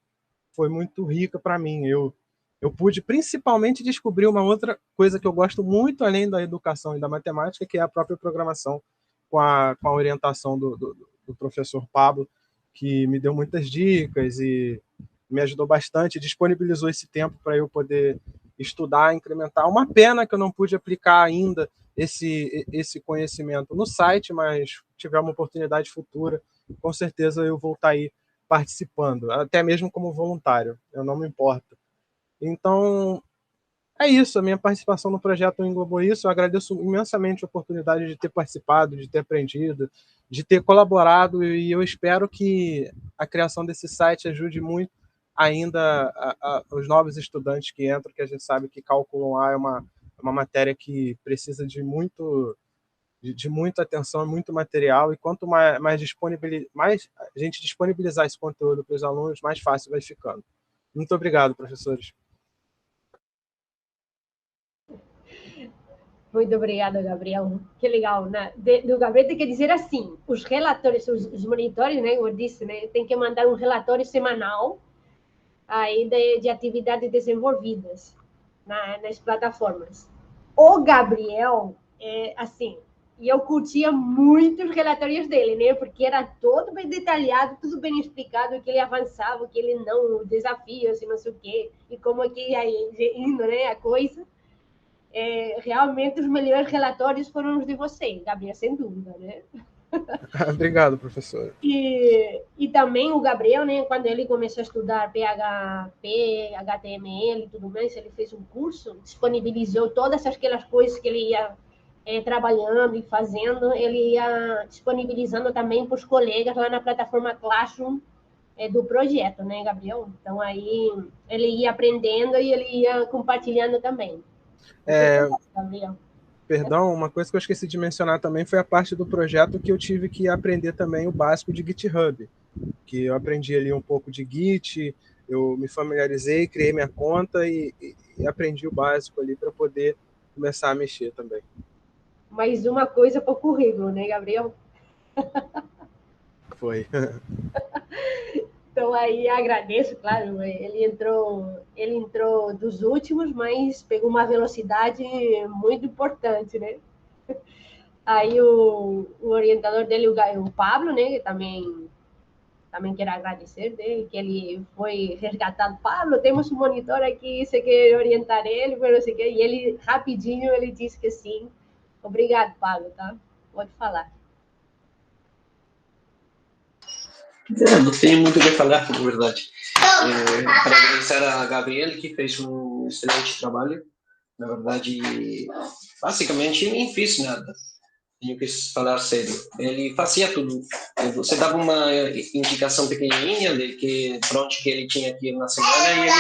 D: rica para mim. Eu pude principalmente descobrir uma outra coisa que eu gosto muito, além da educação e da matemática, que é a própria programação, com a orientação do professor Pablo, que me deu muitas dicas e me ajudou bastante, disponibilizou esse tempo para eu poder estudar, incrementar. Uma pena que eu não pude aplicar ainda esse conhecimento no site, mas tiver uma oportunidade futura, com certeza eu vou estar aí participando, até mesmo como voluntário, eu não me importo. Então, é isso, a minha participação no projeto englobou isso. Eu agradeço imensamente a oportunidade de ter participado, de ter aprendido, de ter colaborado, e eu espero que a criação desse site ajude muito ainda os novos estudantes que entram, que a gente sabe que cálculo A é uma matéria que precisa de muita atenção, muito material, e quanto mais a gente disponibilizar esse conteúdo para os alunos, mais fácil vai ficando. Muito obrigado, professores.
A: Muito obrigada, Gabriel. Que legal, né? Do Gabriel tem que dizer assim, os relatórios, os monitores, né? Eu disse, né? Tem que mandar um relatório semanal aí de atividades desenvolvidas nas plataformas. O Gabriel, assim, e eu curtia muito os relatórios dele, né? Porque era todo bem detalhado, tudo bem explicado, o que ele avançava, o que ele não, desafios e não sei o quê, e como é que ia indo, né? A coisa. Realmente os melhores relatórios foram os de você, Gabriel, sem dúvida, né?
D: Obrigado, professor.
A: E também o Gabriel, né, quando ele começou a estudar PHP, HTML e tudo mais, ele fez um curso, disponibilizou todas aquelas coisas que ele ia trabalhando e fazendo, ele ia disponibilizando também para os colegas lá na plataforma Classroom do projeto, né, Gabriel? Então, aí ele ia aprendendo e ele ia compartilhando também.
D: Perdão, uma coisa que eu esqueci de mencionar também foi a parte do projeto que eu tive que aprender também o básico de GitHub, que eu aprendi ali um pouco de Git, eu me familiarizei, criei minha conta e aprendi o básico ali para poder começar a mexer também.
A: Mais uma coisa para o currículo, né, Gabriel?
D: Foi.
A: Então, aí agradeço, claro, ele entrou dos últimos, mas pegou uma velocidade muito importante, né? Aí o orientador dele, o Pablo, né, que também quero agradecer, né, que ele foi resgatado. Pablo, temos um monitor aqui, você quer orientar ele, mas não sei o quê. E ele, rapidinho, ele disse que sim. Obrigado, Pablo, tá? Pode falar.
G: Não tenho muito o que falar, na verdade. Para agradecer a Gabriel, que fez um excelente trabalho. Na verdade, basicamente, nem fiz nada. Tenho que falar sério. Ele fazia tudo. Você dava uma indicação pequenininha de que para onde que ele tinha que ir na semana e ele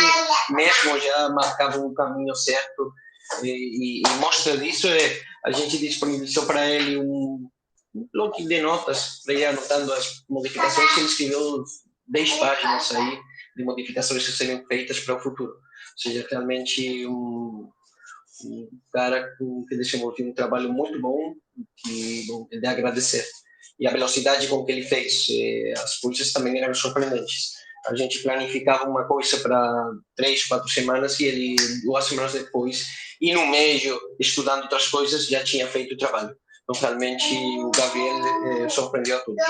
G: mesmo já marcava o caminho certo. E mostra disso a gente disponibilizou para ele um bloco de notas para ir anotando as modificações. Ele escreveu 10 páginas aí de modificações que seriam feitas para o futuro. Ou seja, realmente um cara que desenvolveu um trabalho muito bom, que é de agradecer. E a velocidade com que ele fez, as coisas também eram surpreendentes. A gente planificava uma coisa para 3, 4 semanas e ele, 2 semanas depois, e no meio, estudando outras coisas, já tinha feito o trabalho. Então, realmente, o Gabriel surpreendeu a todos.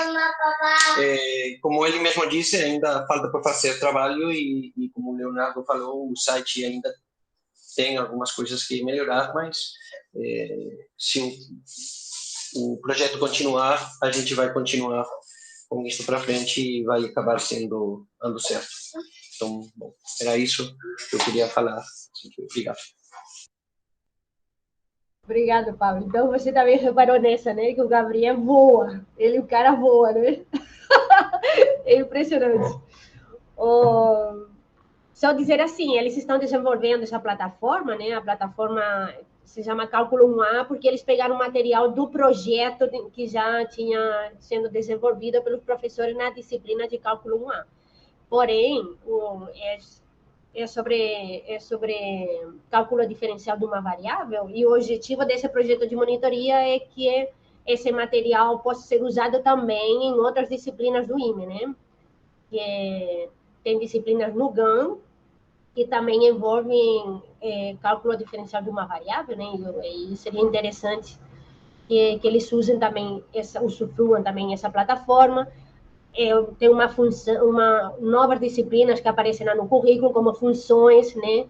G: Como ele mesmo disse, ainda falta para fazer trabalho e como o Leonardo falou, o site ainda tem algumas coisas que melhorar, mas se o projeto continuar, a gente vai continuar com isso para frente e vai acabar dando certo. Então, bom, era isso que eu queria falar. Obrigado.
A: Obrigado, Pablo. Então, você também reparou nessa, né? Que o Gabriel voa. O cara voa, né? É impressionante. Só dizer assim, eles estão desenvolvendo essa plataforma, né? A plataforma se chama Cálculo 1A, porque eles pegaram material do projeto que já tinha sendo desenvolvido pelos professores na disciplina de Cálculo 1A. Porém, é sobre cálculo diferencial de uma variável, e o objetivo desse projeto de monitoria é que esse material possa ser usado também em outras disciplinas do IME, né? Tem disciplinas no GAN, que também envolvem cálculo diferencial de uma variável, né? E seria interessante que eles usem também, usufruam também essa plataforma. Tem uma novas disciplinas que aparecem lá no currículo, como funções, né?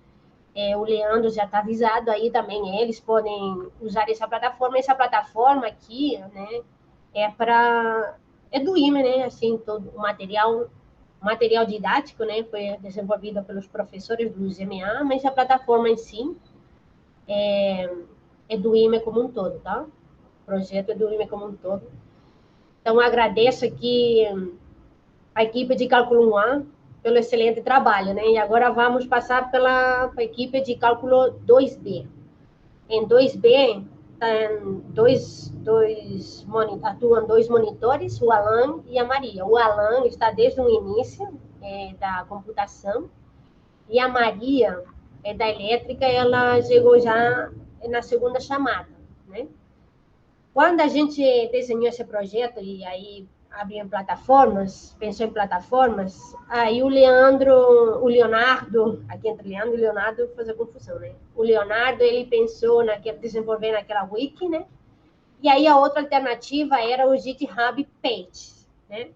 A: O Leandro já está avisado aí também, eles podem usar essa plataforma. Essa plataforma aqui, né? É do IME, né? Assim, todo o material didático, né, foi desenvolvido pelos professores do GMA, mas a plataforma em si é do IME como um todo, tá? O projeto é do IME como um todo. Então, agradeço aqui a equipe de Cálculo 1A pelo excelente trabalho, né? E agora vamos passar pela equipe de Cálculo 2B. Em 2B, atuam 2 monitores, o Alan e a Maria. O Alan está desde o início da computação, e a Maria da elétrica, ela chegou já na segunda chamada, né? Quando a gente desenhou esse projeto e aí abriu plataformas, pensou em plataformas, aí o Leonardo, aqui entre Leandro e Leonardo, fazer confusão, né? O Leonardo, ele pensou desenvolver naquela wiki, né? E aí a outra alternativa era o GitHub Pages, né?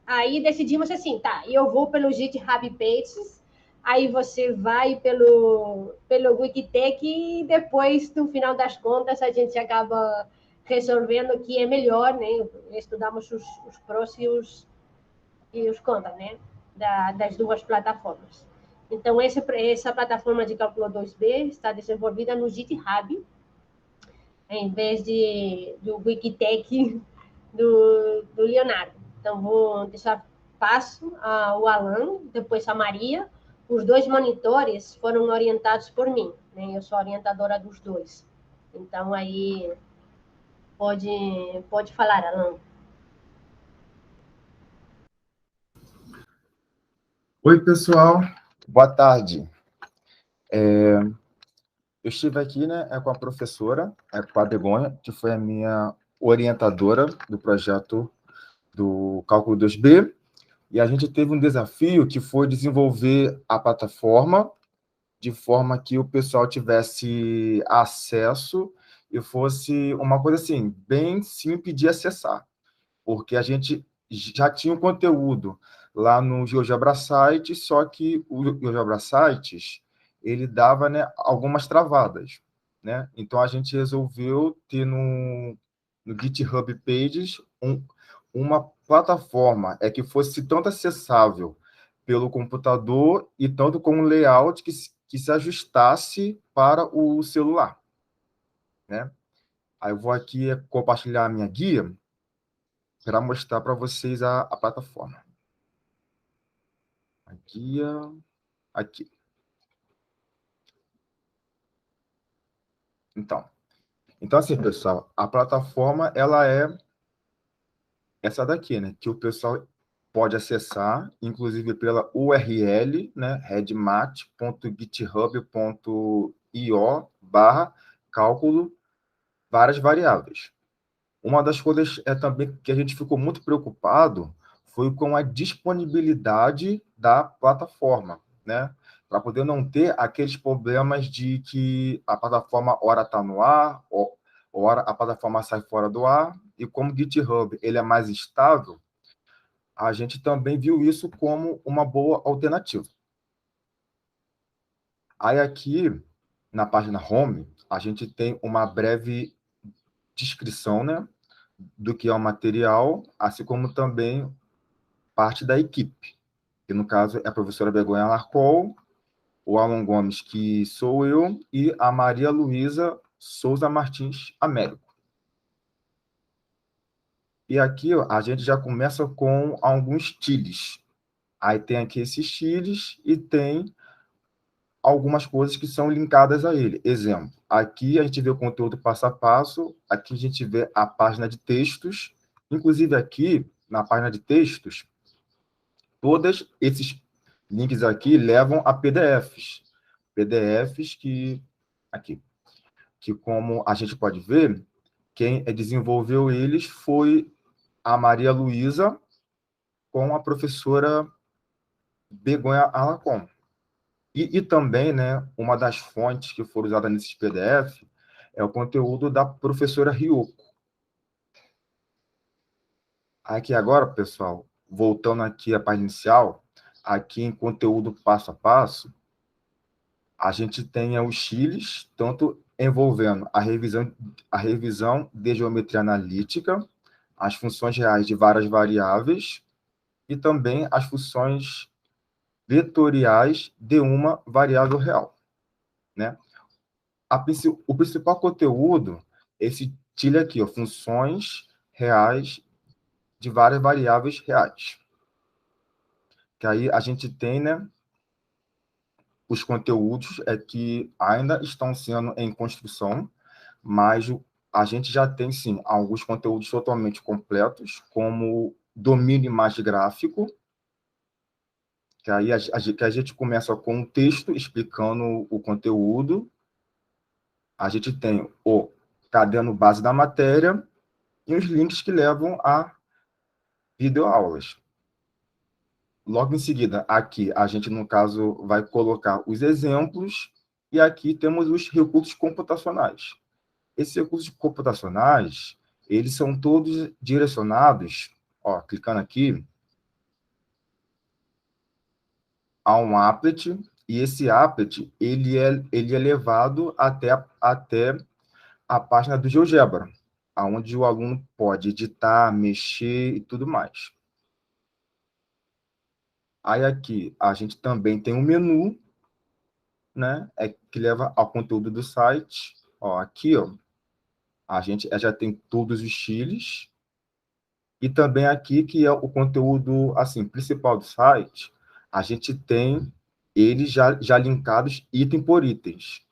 A: Aí decidimos assim, tá, eu vou pelo GitHub Pages, aí você vai pelo Wikitech e depois, no final das contas, a gente acaba resolvendo o que é melhor, né? Estudamos os prós e os contras, né? Das duas plataformas. Então, essa plataforma de cálculo 2B está desenvolvida no GitHub, em vez do Wikitech do Leonardo. Então, vou deixar passo ao Alan, depois a Maria. Os 2 monitores foram orientados por mim, né? Eu sou orientadora dos 2. Então, aí pode falar, Alan.
H: Oi, pessoal. Boa tarde. Eu estive aqui, né, com a professora, com a Begonha, que foi a minha orientadora do projeto do Cálculo 2B, e a gente teve um desafio que foi desenvolver a plataforma de forma que o pessoal tivesse acesso e fosse uma coisa assim, bem simples de acessar, porque a gente já tinha um conteúdo lá no GeoGebra Sites, só que o GeoGebra Sites, ele dava, né, algumas travadas, né? Então, a gente resolveu ter no GitHub Pages uma plataforma que fosse tanto acessável pelo computador e tanto com um layout que se ajustasse para o celular, né? Aí eu vou aqui compartilhar a minha guia para mostrar para vocês a plataforma. A guia, aqui. Então, assim, pessoal, a plataforma, ela é essa daqui, né? Que o pessoal pode acessar, inclusive pela URL, né? redmat.github.io/cálculo várias variáveis. Uma das coisas também que a gente ficou muito preocupado foi com a disponibilidade da plataforma, né? Para poder não ter aqueles problemas de que a plataforma ora está no ar, ora a plataforma sai fora do ar, e como o GitHub ele é mais estável, a gente também viu isso como uma boa alternativa. Aí aqui, na página Home, a gente tem uma breve descrição, né, do que é o material, assim como também parte da equipe, que no caso é a professora Begonha Larcol, o Alan Gomes, que sou eu, e a Maria Luísa Souza Martins Américo. E aqui ó, a gente já começa com alguns estilos. Aí tem aqui esses estilos e tem algumas coisas que são linkadas a ele. Exemplo, aqui a gente vê o conteúdo passo a passo, aqui a gente vê a página de textos, inclusive aqui, na página de textos, todos esses links aqui levam a PDFs. PDFs que como a gente pode ver, quem desenvolveu eles foi a Maria Luísa com a professora Begonha Alacom. E também, né, uma das fontes que foram usadas nesses PDF é o conteúdo da professora Ryoko. Aqui agora, pessoal, voltando aqui à página inicial, aqui em conteúdo passo a passo, a gente tem os chiles, tanto envolvendo a revisão de geometria analítica, as funções reais de várias variáveis e também as funções vetoriais de uma variável real, né? O principal conteúdo é esse tilha aqui, ó, funções reais de várias variáveis reais. Que aí a gente tem, né, os conteúdos que ainda estão sendo em construção, mas a gente já tem, sim, alguns conteúdos totalmente completos, como domínio imagem gráfico, que aí que a gente começa com um texto explicando o conteúdo. A gente tem o caderno base da matéria e os links que levam a videoaulas. Logo em seguida, aqui, a gente, no caso, vai colocar os exemplos e aqui temos os recursos computacionais. Esses recursos computacionais, eles são todos direcionados, ó, clicando aqui, a um applet, e esse applet, ele é levado até a página do GeoGebra, onde o aluno pode editar, mexer e tudo mais. Aí aqui a gente também tem um menu, né, que leva ao conteúdo do site. Ó, aqui, ó, a gente já tem todos os estilos. E também aqui, que é o conteúdo assim, principal do site, a gente tem eles já linkados item por itens.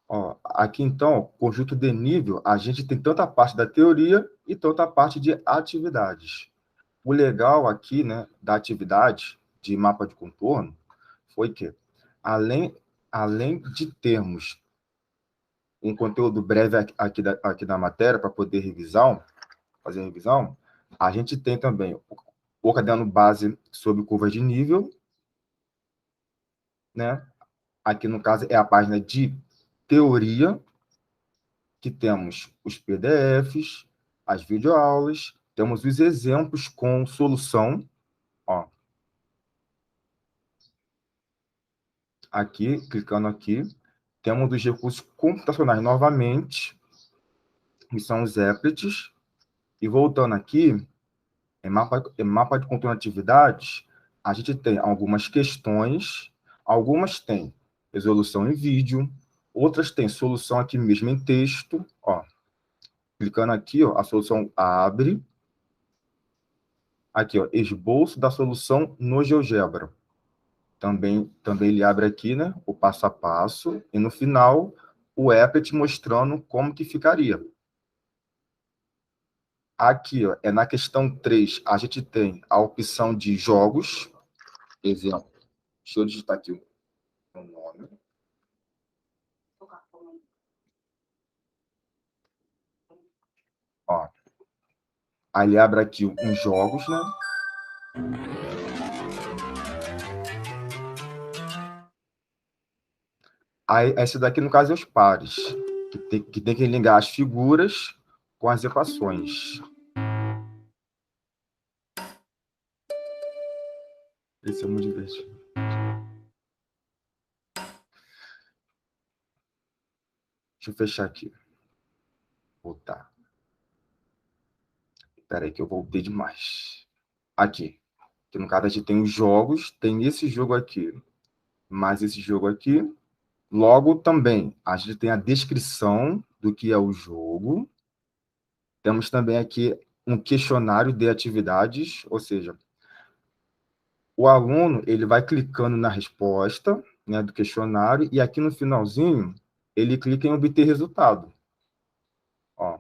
H: Ó, aqui, então, conjunto de nível, a gente tem tanto a parte da teoria e tanto a parte de atividades. O legal aqui, né, da atividade de mapa de contorno foi que, além de termos um conteúdo breve aqui da matéria para poder fazer a revisão, a gente tem também o caderno base sobre curvas de nível, né? Aqui, no caso, é a página de teoria, que temos os PDFs, as videoaulas, temos os exemplos com solução. Ó. Aqui, clicando aqui, temos os recursos computacionais novamente, que são os applets. E voltando aqui, em mapa de contorno de atividades, a gente tem algumas questões, algumas têm resolução em vídeo, outras têm solução aqui mesmo em texto. Ó. Clicando aqui, ó, a solução abre. Aqui, ó, esboço da solução no GeoGebra. Também ele abre aqui, né, o passo a passo, e no final, o applet mostrando como que ficaria. Aqui, ó, na questão 3, a gente tem a opção de jogos. Exemplo. Deixa eu digitar aqui o nome. Ó. Aí ele abre aqui uns jogos, né? Aí, esse daqui, no caso, é os pares, que tem que ligar as figuras com as equações. Esse é muito divertido. Deixa eu fechar aqui. Voltar. Espera aí que eu voltei demais. Aqui. Que no caso a gente tem os jogos, tem esse jogo aqui, mais esse jogo aqui. Logo também, a gente tem a descrição do que é o jogo. Temos também aqui um questionário de atividades, ou seja, o aluno ele vai clicando na resposta, né, do questionário, e aqui no finalzinho, ele clica em obter resultado. Ó.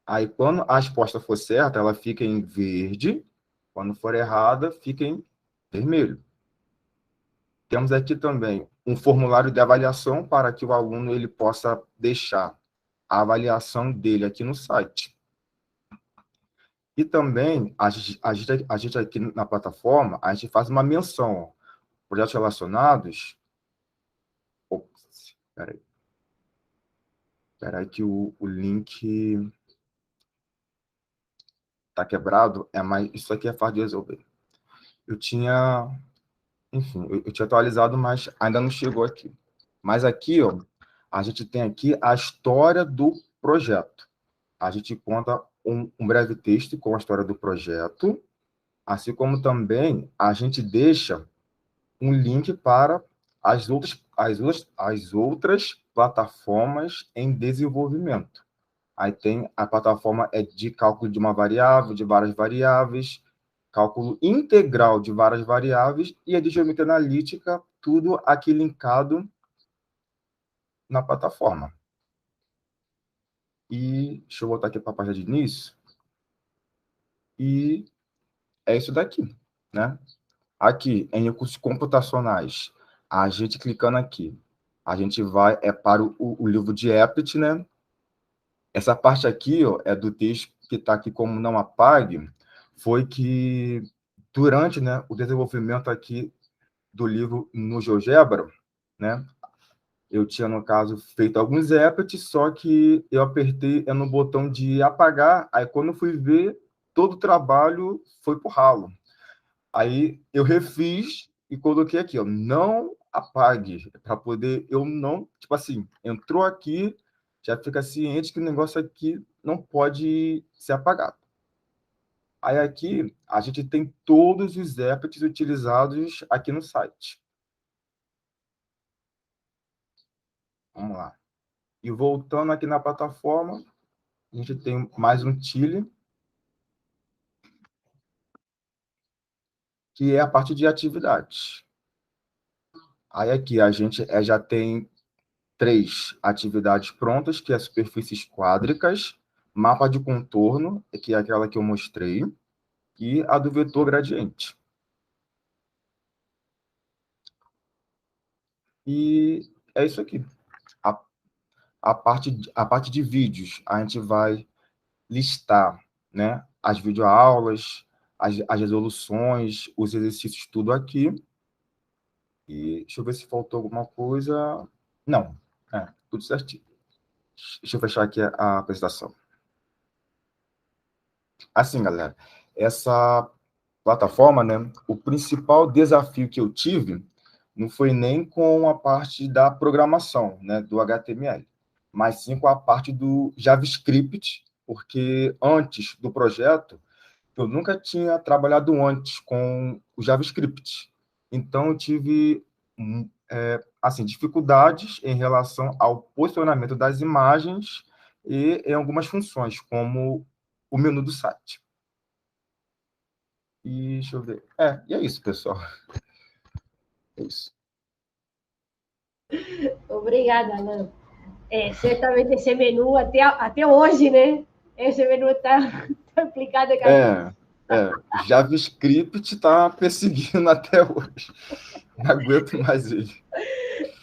H: Aí, quando a resposta for certa, ela fica em verde. Quando for errada, fica em vermelho. Temos aqui também um formulário de avaliação para que o aluno ele possa deixar a avaliação dele aqui no site. E também, a gente aqui na plataforma, a gente faz uma menção. Ó, projetos relacionados... Ops, espera aí que o link está quebrado, mas isso aqui é fácil de resolver. Eu tinha... Enfim, eu tinha atualizado, mas ainda não chegou aqui. Mas aqui, ó, a gente tem aqui a história do projeto. A gente conta um breve texto com a história do projeto, assim como também a gente deixa um link para as outras plataformas em desenvolvimento. Aí tem a plataforma de cálculo de uma variável, de várias variáveis, cálculo integral de várias variáveis e a de geometria analítica, tudo aqui linkado na plataforma. E deixa eu voltar aqui para a página de início. E é isso daqui, né? Aqui, em recursos computacionais, a gente clicando aqui, a gente vai para o livro de applet, né? Essa parte aqui, ó, é do texto que está aqui como não apague, foi que, durante, né, o desenvolvimento aqui do livro no GeoGebra, né, eu tinha, no caso, feito alguns applets, só que eu apertei no botão de apagar, aí quando eu fui ver, todo o trabalho foi pro ralo. Aí eu refiz e coloquei aqui, ó, não apague, para poder eu não, tipo assim, entrou aqui, já fica ciente que o negócio aqui não pode ser apagado. Aí aqui, a gente tem todos os applets utilizados aqui no site. Vamos lá. E voltando aqui na plataforma, a gente tem mais um Tile, que é a parte de atividades. Aí aqui a gente já tem 3 atividades prontas, que é superfícies quádricas, mapa de contorno, que é aquela que eu mostrei, e a do vetor gradiente. E é isso aqui. A parte de vídeos, a gente vai listar, né, as videoaulas, as resoluções, os exercícios, tudo aqui. E deixa eu ver se faltou alguma coisa. Não, tudo certinho. Deixa eu fechar aqui a apresentação. Assim, galera, essa plataforma, né, o principal desafio que eu tive não foi nem com a parte da programação, né, do HTML, mas sim com a parte do JavaScript, porque antes do projeto, eu nunca tinha trabalhado antes com o JavaScript. Então, eu tive assim, dificuldades em relação ao posicionamento das imagens e em algumas funções, como o menu do site. E deixa eu ver. E é isso, pessoal. É isso.
A: Obrigada, Alan. Certamente esse menu, até hoje, né? Esse menu está aplicado aqui.
H: JavaScript está perseguindo até hoje. Não aguento mais ele.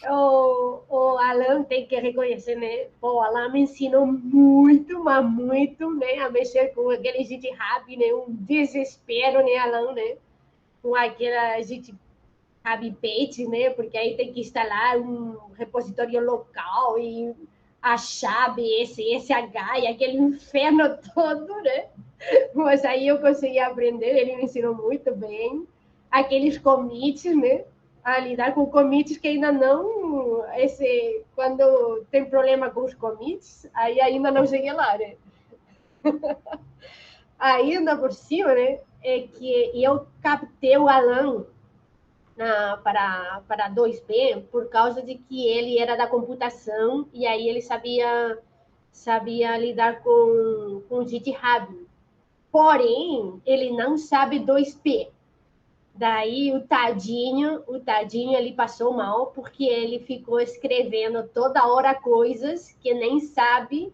A: O Alan tem que reconhecer, né? O Alan me ensinou muito, mas muito, né? A mexer com aquele GitHub, né? Um desespero, né, Alan, né? Com aquela GitHub page, né? Porque aí tem que instalar um repositório local e achar BSSH e aquele inferno todo, né? Mas aí eu consegui aprender, ele me ensinou muito bem. Aqueles commits, né? A lidar com commits que ainda não... quando tem problema com os commits, aí ainda não cheguei lá, né? Ainda por cima, né? É que eu captei o Alan para 2B por causa de que ele era da computação e aí ele sabia lidar com o GitHub. Porém, ele não sabe 2P. Daí o tadinho, ele passou mal porque ele ficou escrevendo toda hora coisas que nem sabe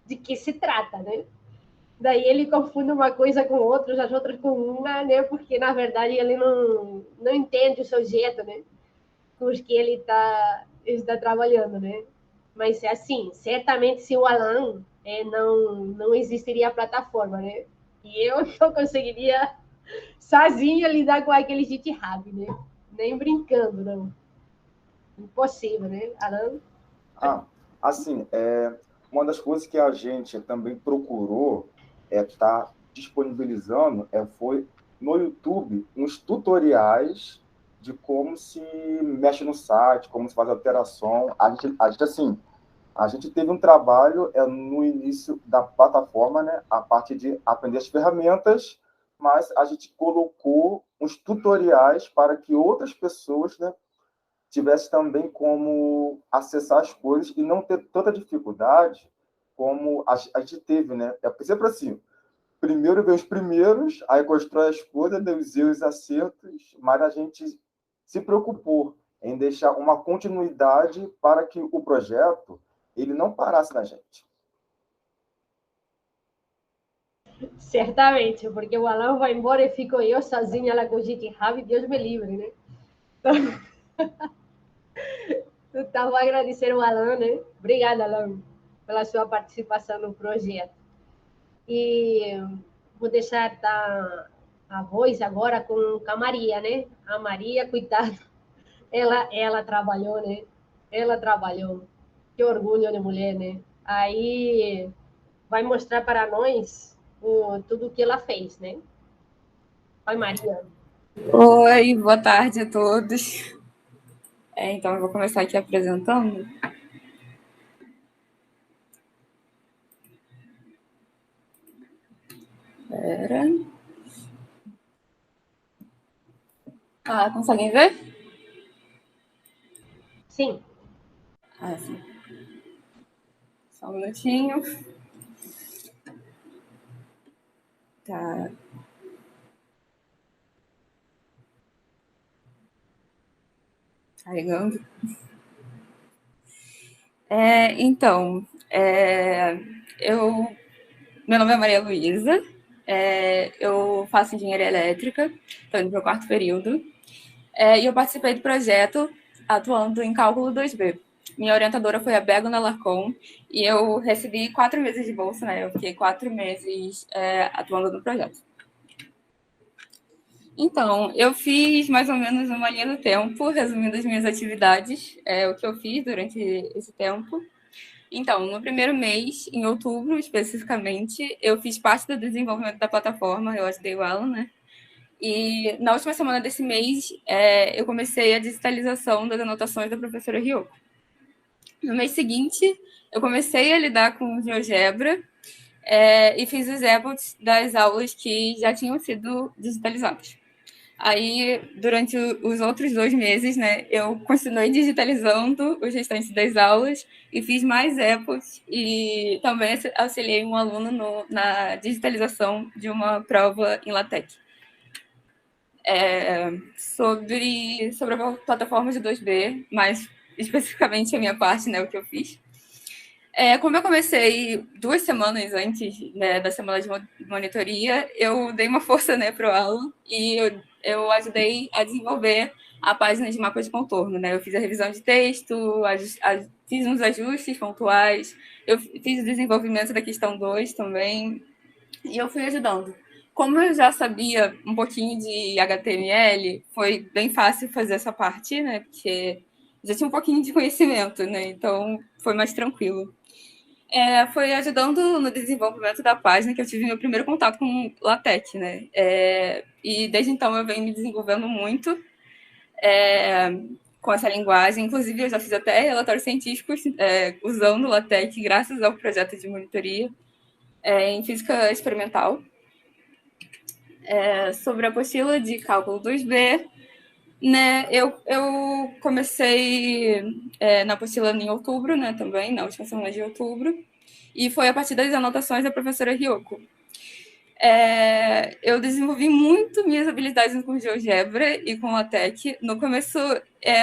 A: de que se trata, né? Daí ele confunde uma coisa com outra, as outras com uma, né? Porque, na verdade, ele não entende o seu jeito, né? Com os que ele está trabalhando, né? Mas, assim, certamente se o Alan não existiria a plataforma, né? E eu não conseguiria sozinha lidar com aquele GitHub, né? Nem brincando, não. Impossível, né, Alan?
H: Assim, uma das coisas que a gente também procurou estar disponibilizando foi no YouTube uns tutoriais de como se mexe no site, como se faz alteração. A gente teve um trabalho no início da plataforma, né, a parte de aprender as ferramentas, mas a gente colocou uns tutoriais para que outras pessoas, né, tivessem também como acessar as coisas e não ter tanta dificuldade como a gente teve, né? É sempre assim, primeiro vem os primeiros, aí constrói as coisas, deu os erros e acertos, mas a gente se preocupou em deixar uma continuidade para que o projeto ele não parasse na gente.
A: Certamente, porque o Alan vai embora e fico eu sozinha lá com o GitHub, Deus me livre, né? Então, vou agradecer ao Alan, né? Obrigada, Alan, pela sua participação no projeto. E vou deixar a voz agora com a Maria, né? A Maria, coitada, ela trabalhou, né? Ela trabalhou. Que orgulho de mulher, né? Aí vai mostrar para nós tudo o que ela fez, né? Oi, Maria.
I: Oi, boa tarde a todos. Então, eu vou começar aqui apresentando. Conseguem ver?
A: Sim.
I: Sim. Só um minutinho. Tá. Carregando. Meu nome é Maria Luísa, eu faço engenharia elétrica, estou indo para o 4º período, e eu participei do projeto atuando em cálculo 2B. Minha orientadora foi a Begona Larcon, e eu recebi 4 meses de bolsa, né? Eu fiquei 4 meses atuando no projeto. Então, eu fiz mais ou menos uma linha do tempo, resumindo as minhas atividades, o que eu fiz durante esse tempo. Então, no primeiro mês, em outubro especificamente, eu fiz parte do desenvolvimento da plataforma, eu ajudei o Alan, né? E na última semana desse mês, eu comecei a digitalização das anotações da professora Ryoko. No mês seguinte, eu comecei a lidar com GeoGebra e fiz os reports das aulas que já tinham sido digitalizadas. Aí, durante os outros 2 meses, né, eu continuei digitalizando os restantes das aulas e fiz mais reports e também auxiliei um aluno na digitalização de uma prova em LaTeX. Sobre a plataforma de 2B, mais especificamente a minha parte, né, o que eu fiz. Como eu comecei 2 semanas antes, né, da semana de monitoria, eu dei uma força, né, para o Alan e eu ajudei a desenvolver a página de mapas de contorno, né? Eu fiz a revisão de texto, fiz uns ajustes pontuais, eu fiz o desenvolvimento da questão 2 também, e eu fui ajudando. Como eu já sabia um pouquinho de HTML, foi bem fácil fazer essa parte, né? Porque já tinha um pouquinho de conhecimento, né? Então, foi mais tranquilo. Foi ajudando no desenvolvimento da página que eu tive meu primeiro contato com LaTeX, né? E desde então eu venho me desenvolvendo muito com essa linguagem. Inclusive, eu já fiz até relatórios científicos usando LaTeX, graças ao projeto de monitoria em física experimental. Sobre a apostila de cálculo 2B, né, eu comecei na apostila em outubro, né, também, na última semana de outubro, e foi a partir das anotações da professora Ryoko. Eu desenvolvi muito minhas habilidades com GeoGebra e com LaTeX. No começo,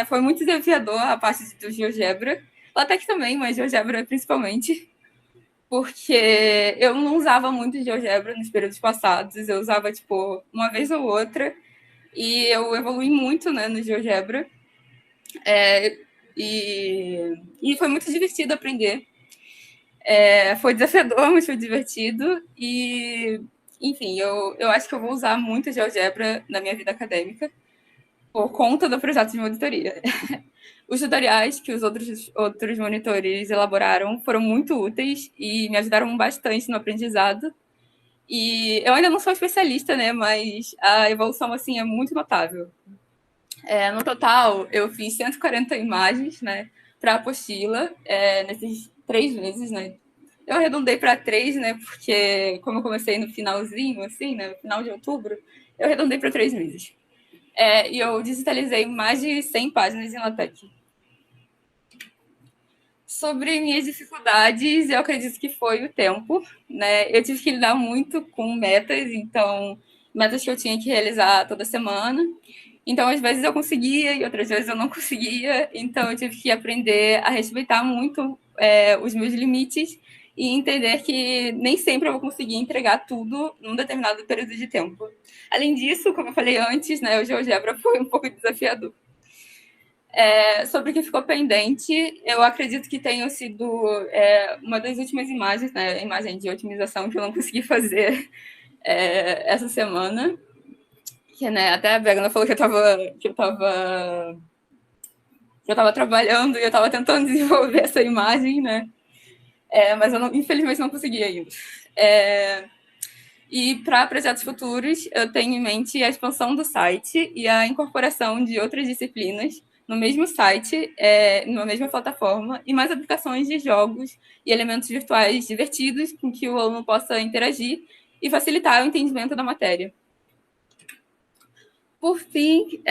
I: foi muito desafiador a parte do GeoGebra, LaTeX também, mas GeoGebra principalmente, porque eu não usava muito GeoGebra nos períodos passados, eu usava, tipo, uma vez ou outra, e eu evolui muito, né, no GeoGebra. E foi muito divertido aprender. Foi desafiador, mas foi divertido. E, enfim, eu acho que eu vou usar muito GeoGebra na minha vida acadêmica por conta do projeto de monitoria. Os tutoriais que os outros monitores elaboraram foram muito úteis e me ajudaram bastante no aprendizado. E eu ainda não sou especialista, né, mas a evolução, assim, é muito notável. No total, eu fiz 140 imagens, né, para a apostila, nesses 3 meses, né. Eu arredondei para 3, né, porque como eu comecei no finalzinho, assim, né, no final de outubro, eu arredondei para 3 meses. E eu digitalizei mais de 100 páginas em LaTeX. Sobre minhas dificuldades, eu acredito que foi o tempo, né? Eu tive que lidar muito com metas, então, metas que eu tinha que realizar toda semana. Então, às vezes eu conseguia e outras vezes eu não conseguia. Então, eu tive que aprender a respeitar muito os meus limites e entender que nem sempre eu vou conseguir entregar tudo num determinado período de tempo. Além disso, como eu falei antes, né, o GeoGebra foi um pouco desafiador. Sobre o que ficou pendente, eu acredito que tenha sido uma das últimas imagens, né, a imagem de otimização que eu não consegui fazer essa semana. Que, né, até a Vegana falou que eu estava trabalhando e eu estava tentando desenvolver essa imagem, né? Mas eu infelizmente não consegui ainda. E para projetos futuros, eu tenho em mente a expansão do site e a incorporação de outras disciplinas no mesmo site, numa mesma plataforma, e mais aplicações de jogos e elementos virtuais divertidos com que o aluno possa interagir e facilitar o entendimento da matéria. Por fim,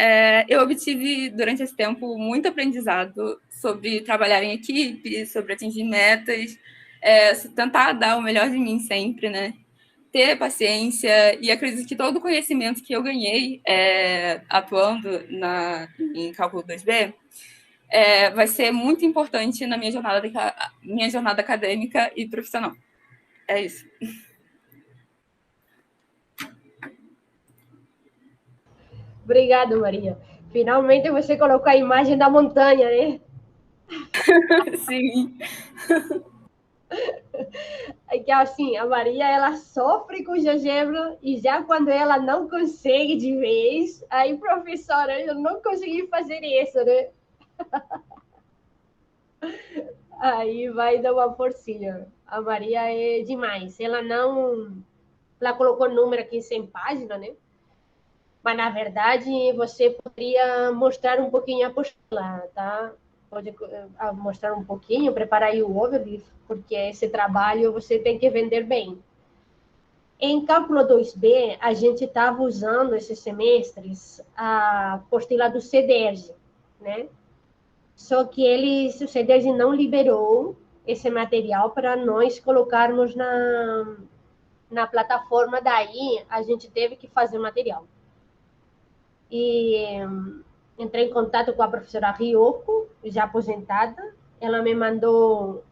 I: eu obtive, durante esse tempo, muito aprendizado sobre trabalhar em equipe, sobre atingir metas, tentar dar o melhor de mim sempre, né? Ter paciência, e acredito que todo o conhecimento que eu ganhei atuando em cálculo 2B vai ser muito importante na minha jornada acadêmica e profissional. É isso.
A: Obrigada, Maria. Finalmente você colocou a imagem da montanha, né?
I: Sim.
A: É que assim, a Maria, ela sofre com GeoGebra e já quando ela não consegue de vez, aí, professora, eu não consegui fazer isso, né? Aí vai dar uma forcinha. A Maria é demais. Ela colocou o número aqui sem página, né? Mas, na verdade, você poderia mostrar um pouquinho a apostila, tá? Pode mostrar um pouquinho, preparar aí o overview, porque esse trabalho você tem que vender bem. Em cálculo 2B, a gente estava usando esses semestres a apostila do CEDERJ, né? Só que o CEDERJ não liberou esse material para nós colocarmos na plataforma, daí a gente teve que fazer o material. E entrei em contato com a professora Ryoko, já aposentada. Ela me mandou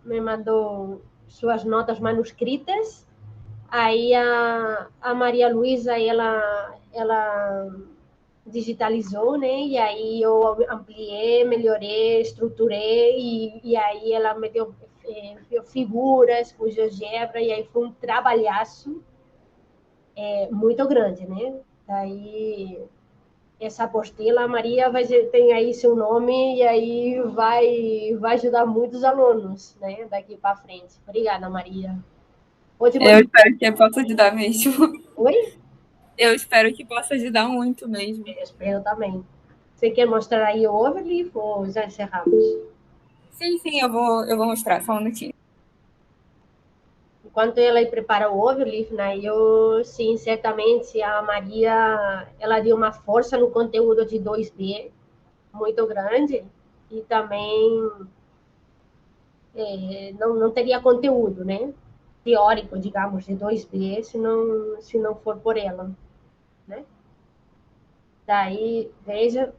A: suas notas manuscritas. Aí a Maria Luísa, ela digitalizou, né? E aí eu ampliei, melhorei, estruturei, e aí ela me deu figuras com GeoGebra, e aí foi um trabalhaço muito grande, né? Daí essa apostila, a Maria tem aí seu nome, e aí vai ajudar muitos alunos, né? Daqui para frente. Obrigada, Maria.
I: Eu espero que eu possa ajudar mesmo.
A: Oi?
I: Eu espero que possa ajudar muito mesmo.
A: Eu espero também. Você quer mostrar aí o overview ou já encerramos?
I: Sim, eu vou mostrar, só um minutinho.
A: Enquanto ela prepara o overview, né, sim, certamente a Maria, ela deu uma força no conteúdo de 2B muito grande, e também não teria conteúdo, né? Teórico, digamos, de 2B, se não for por ela, né? Daí, veja,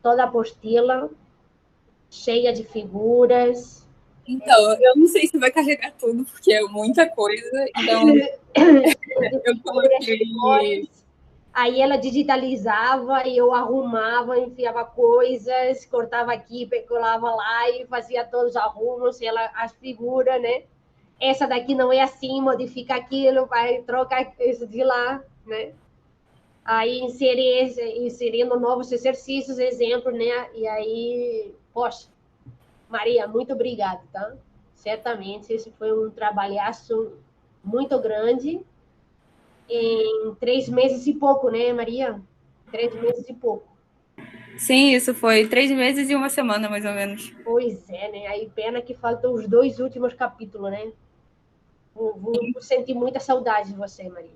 A: toda a apostila cheia de figuras.
I: Então, eu não sei se vai carregar tudo, porque é muita coisa, então eu coloquei...
A: Aí ela digitalizava e eu arrumava, enfiava coisas, cortava aqui, colava lá e fazia todos os arrumos, as figuras, né? Essa daqui não é assim, modifica aquilo, vai trocar isso de lá, né? Aí inserindo novos exercícios, exemplos, né? E aí, poxa, Maria, muito obrigada, tá? Certamente esse foi um trabalhaço muito grande, em 3 meses e pouco, né, Maria? 3 meses e pouco.
I: Sim, isso foi 3 meses e 1 semana, mais ou menos.
A: Pois é, né? Aí pena que faltam os 2 últimos capítulos, né? Vou sentir muita saudade de você, Maria.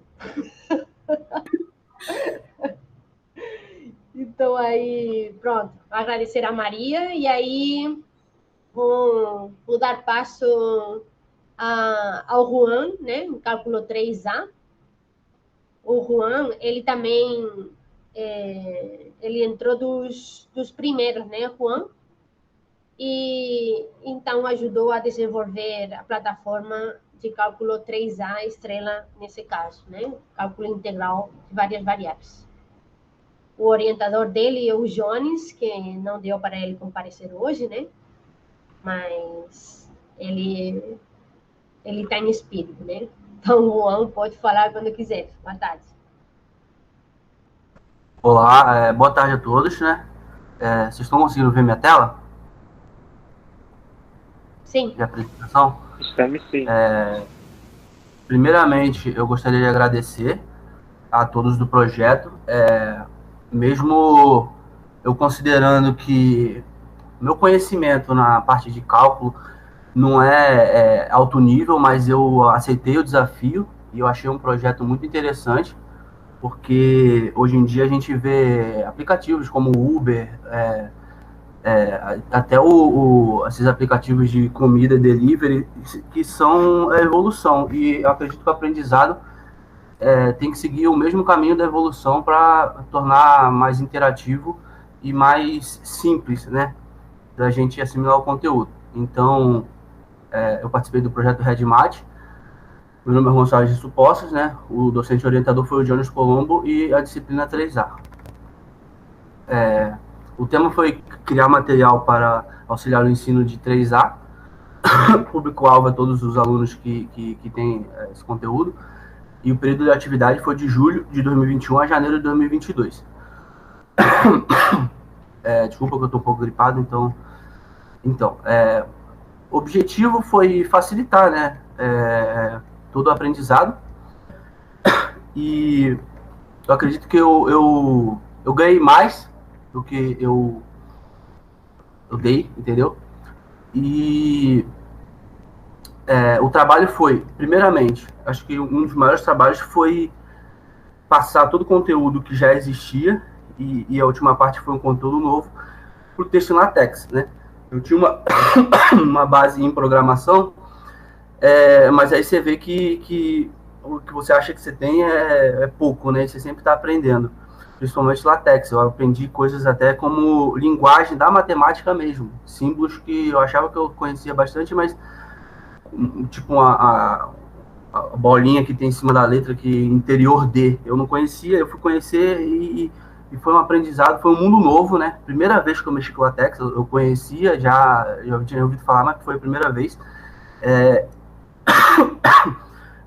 A: Então, aí, pronto. Agradecer a Maria, e aí vou dar passo ao Juan, né? No cálculo 3A. O Juan, ele também ele entrou dos primeiros, né, Juan? E então ajudou a desenvolver a plataforma de cálculo 3A estrela, nesse caso, né? Cálculo integral de várias variáveis. O orientador dele é o Jones, que não deu para ele comparecer hoje, né? Mas ele está em espírito, né? Então, o Juan pode falar quando quiser. Boa tarde.
J: Olá, boa tarde a todos, né? Vocês estão conseguindo ver minha tela?
A: Sim.
J: De apresentação?
B: Estamos sim.
J: Primeiramente, eu gostaria de agradecer a todos do projeto, mesmo eu considerando que meu conhecimento na parte de cálculo não é alto nível, mas eu aceitei o desafio e eu achei um projeto muito interessante, porque hoje em dia a gente vê aplicativos como o Uber, até esses aplicativos de comida, delivery, que são a evolução, e eu acredito que o aprendizado tem que seguir o mesmo caminho da evolução para tornar mais interativo e mais simples, né, da gente assimilar o conteúdo. Então, eu participei do projeto RedMat. Meu nome é Gonçalves de Supostas, né? O docente orientador foi o Jones Colombo e a disciplina 3A. O tema foi criar material para auxiliar o ensino de 3A. público-alvo é todos os alunos que têm esse conteúdo, e o período de atividade foi de julho de 2021 a janeiro de 2022. Desculpa que eu estou um pouco gripado, então o objetivo foi facilitar, né, todo o aprendizado, e eu acredito que eu ganhei mais do que eu dei, entendeu? E o trabalho foi, primeiramente, acho que um dos maiores trabalhos foi passar todo o conteúdo que já existia, e a última parte foi um conteúdo novo, para o texto em LaTeX, né? Eu tinha uma base em programação, mas aí você vê que o que você acha que você tem é pouco, né? Você sempre está aprendendo, principalmente LaTeX. Eu aprendi coisas até como linguagem da matemática mesmo, símbolos que eu achava que eu conhecia bastante, mas tipo a bolinha que tem em cima da letra, que interior D, eu não conhecia, eu fui conhecer e foi um aprendizado, foi um mundo novo, né? Primeira vez que eu mexi com LaTeX, eu conhecia, já tinha ouvido falar, mas foi a primeira vez.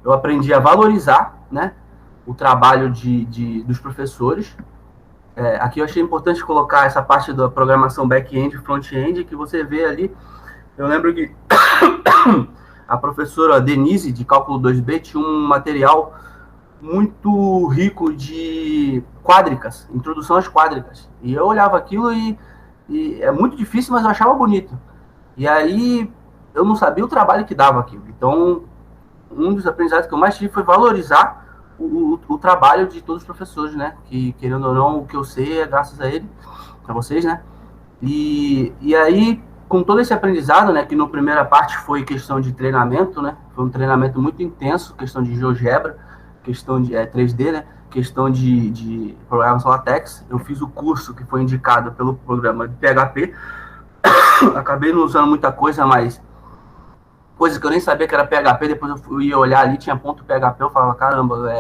J: Eu aprendi a valorizar, né, o trabalho dos professores. Aqui eu achei importante colocar essa parte da programação back-end e front-end, que você vê ali. Eu lembro que a professora Denise, de Cálculo 2B, tinha um material muito rico de quádricas, introdução às quádricas. E eu olhava aquilo e é muito difícil, mas eu achava bonito. E aí eu não sabia o trabalho que dava aquilo. Então, um dos aprendizados que eu mais tive foi valorizar o trabalho de todos os professores, né? Que, querendo ou não, o que eu sei é graças a ele, a vocês, né? E aí, com todo esse aprendizado, né? Que na primeira parte foi questão de treinamento, né? Foi um treinamento muito intenso, questão de GeoGebra, questão de 3D, né? Questão de programação LaTeX. Eu fiz o curso que foi indicado pelo programa de PHP. Acabei não usando muita coisa, mas coisa que eu nem sabia que era PHP, depois eu fui olhar ali, tinha ponto PHP, eu falava, caramba,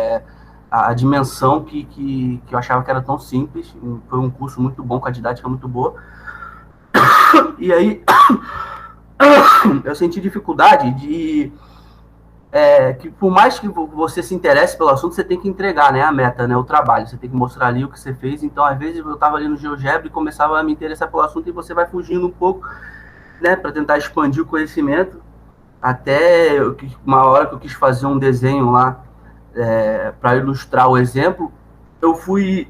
J: a dimensão que eu achava que era tão simples. Foi um curso muito bom, com a didática muito boa. E aí, eu senti dificuldade de... que por mais que você se interesse pelo assunto, você tem que entregar, né, a meta, né, o trabalho, você tem que mostrar ali o que você fez. Então, às vezes, eu estava ali no GeoGebra e começava a me interessar pelo assunto, e você vai fugindo um pouco, né, para tentar expandir o conhecimento. Até uma hora que eu quis fazer um desenho lá para ilustrar o exemplo, eu vi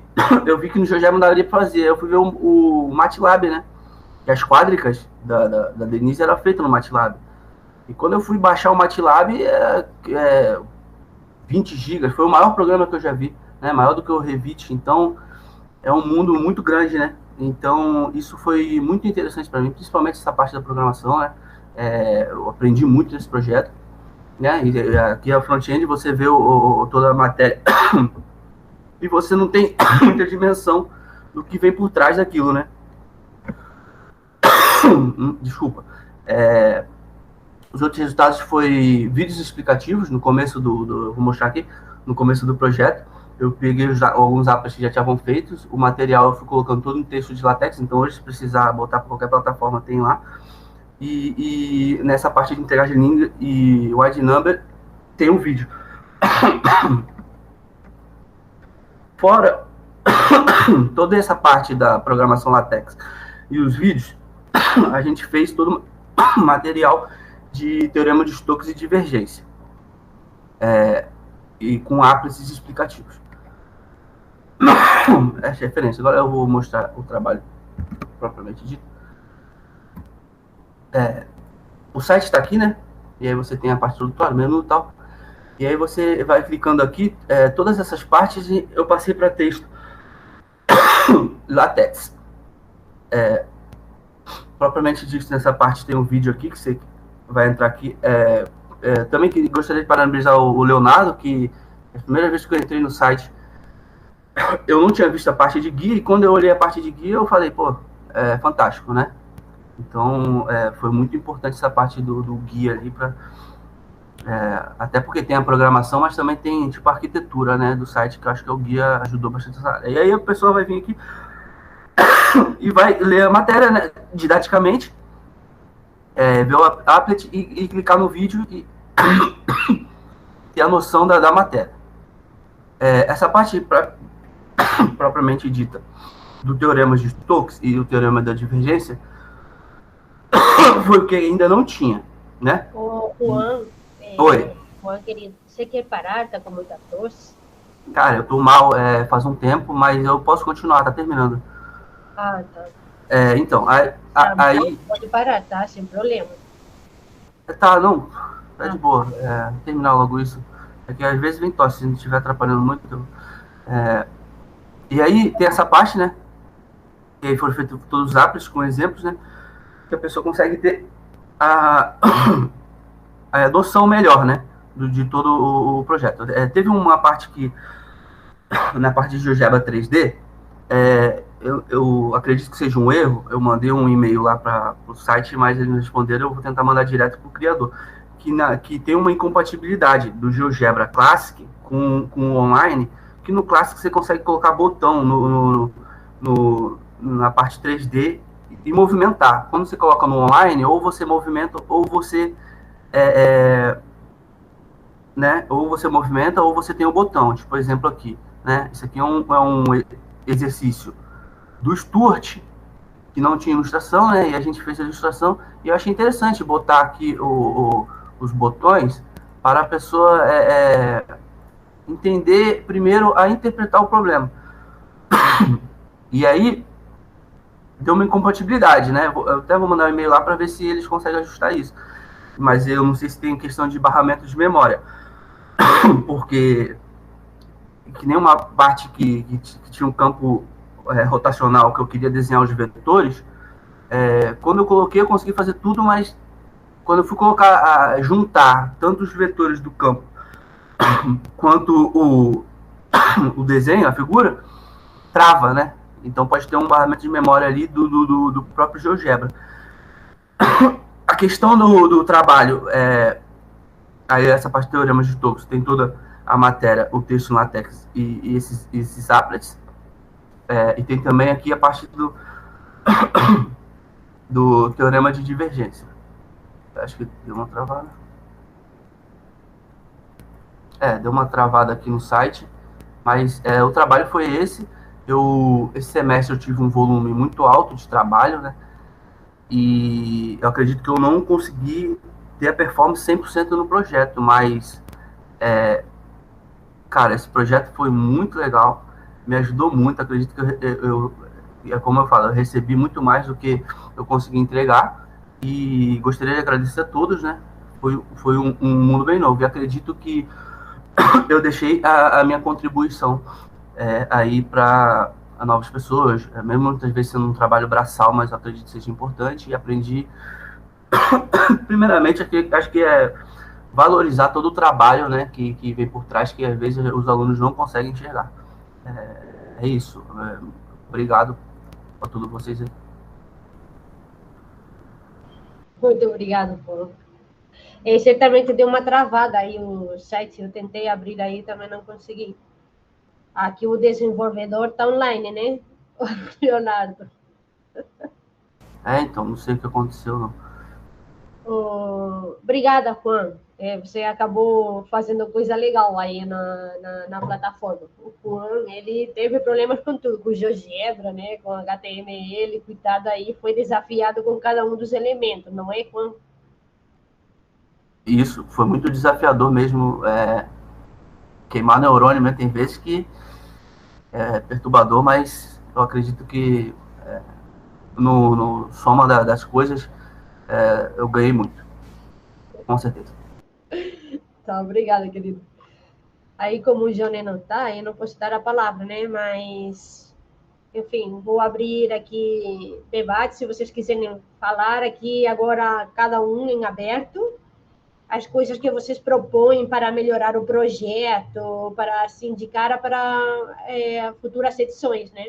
J: que no GeoGebra não daria para fazer. Eu fui ver o MATLAB, né, que as quádricas da Denise era feita no MATLAB. E quando eu fui baixar o MATLAB, 20 GB, foi o maior programa que eu já vi, né? Maior do que o Revit. Então, é um mundo muito grande, né? Então, isso foi muito interessante para mim, principalmente essa parte da programação, né? Eu aprendi muito nesse projeto, né? E aqui a front-end você vê toda a matéria e você não tem muita dimensão do que vem por trás daquilo, né? Desculpa. Os outros resultados foi vídeos explicativos no começo vou mostrar aqui, no começo do projeto. Eu peguei alguns apps que já estavam feitos, o material eu fui colocando todo no texto de LaTeX, então hoje se precisar botar para qualquer plataforma tem lá. E nessa parte de integragem de língua e wide number tem um vídeo. Fora toda essa parte da programação LaTeX e os vídeos, a gente fez todo o material de teorema de Stokes e divergência, e com ápices explicativos. Essa é a referência. Agora eu vou mostrar o trabalho propriamente dito. O site está aqui, né? E aí você tem a parte introdutória, menu e tal. E aí você vai clicando aqui, todas essas partes eu passei para texto. LaTeX. Propriamente dito, nessa parte tem um vídeo aqui que você vai entrar aqui. Também gostaria de parabenizar o Leonardo, que é a primeira vez que eu entrei no site, eu não tinha visto a parte de guia, e quando eu olhei a parte de guia, eu falei, pô, fantástico, né? Então, foi muito importante essa parte do guia ali, até porque tem a programação, mas também tem, tipo, a arquitetura, né, do site, que eu acho que o guia ajudou bastante essa área. E aí a pessoa vai vir aqui e vai ler a matéria, né, didaticamente, ver o applet e clicar no vídeo e ter a noção da matéria. Essa parte propriamente dita do teorema de Stokes e o teorema da divergência foi o que ainda não tinha, né?
A: Ô, Juan,
J: Oi.
A: Juan, querido, você quer parar? Tá com muita tosse?
J: Cara, eu tô mal faz um tempo, mas eu posso continuar, tá terminando.
A: Ah, tá.
J: Então, aí...
A: Pode parar, tá? Sem problema.
J: Tá, não, tá de boa. Terminar logo isso. É que às vezes vem tosse, se não estiver atrapalhando muito. E aí tem essa parte, né? E aí foram feitos todos os applets com exemplos, né? Que a pessoa consegue ter a noção melhor, né? De todo o projeto. Teve uma parte que, na parte de GeoGebra 3D, eu acredito que seja um erro. Eu mandei um e-mail lá para o site, mas eles não responderam. Eu vou tentar mandar direto para o criador. Que tem uma incompatibilidade do GeoGebra Classic com o online, que no Classic você consegue colocar botão na parte 3D e movimentar. Quando você coloca no online, ou você movimenta, ou você né? Ou você movimenta, ou você tem o botão. Tipo, por exemplo, aqui, né? Isso aqui é um exercício do Stuart, que não tinha ilustração, né? E a gente fez a ilustração, e eu achei interessante botar aqui os botões para a pessoa entender primeiro a interpretar o problema. E aí deu uma incompatibilidade, né? Eu até vou mandar um e-mail lá para ver se eles conseguem ajustar isso. Mas eu não sei se tem questão de barramento de memória. Porque que nem uma parte que tinha um campo rotacional que eu queria desenhar os vetores, quando eu coloquei eu consegui fazer tudo, mas quando eu fui colocar, juntar tanto os vetores do campo quanto o desenho, a figura, trava, né? Então pode ter um barramento de memória ali do próprio GeoGebra. A questão do trabalho, aí essa parte de teoremas de Stokes tem toda a matéria, o texto em LaTeX e esses applets. E tem também aqui a parte do teorema de divergência. Acho que deu uma travada. Deu uma travada aqui no site, mas o trabalho foi esse. Esse semestre eu tive um volume muito alto de trabalho, né? E eu acredito que eu não consegui ter a performance 100% no projeto, mas, cara, esse projeto foi muito legal, me ajudou muito. Acredito que como eu falo, eu recebi muito mais do que eu consegui entregar, e gostaria de agradecer a todos, né? Foi um mundo bem novo, e acredito que eu deixei a minha contribuição aí para novas pessoas, mesmo muitas vezes sendo um trabalho braçal, mas eu acredito que seja importante, e aprendi, primeiramente, acho que valorizar todo o trabalho, né, que vem por trás, que às vezes os alunos não conseguem enxergar. É isso. Obrigado a todos vocês aí.
A: Muito obrigado, Paulo. Certamente deu uma travada aí o site, eu tentei abrir aí, também não consegui. Aqui o desenvolvedor está online, né? O Leonardo.
J: Então, não sei o que aconteceu, não.
A: Obrigada, Juan. Você acabou fazendo coisa legal aí na plataforma. O Juan, ele teve problemas com tudo, com GeoGebra, né? Com HTML, cuidado aí, foi desafiado com cada um dos elementos, não é, Juan?
J: Isso, foi muito desafiador mesmo. Queimar neurônio, né? Tem vezes que é perturbador, mas eu acredito que no soma das coisas eu ganhei muito, com certeza.
A: Tá, obrigada, querido. Aí, como o Johnny não tá, eu não posso dar a palavra, né? Mas, enfim, vou abrir aqui debate, se vocês quiserem falar aqui agora, cada um em aberto, as coisas que vocês propõem para melhorar o projeto, para se indicar para futuras edições, né?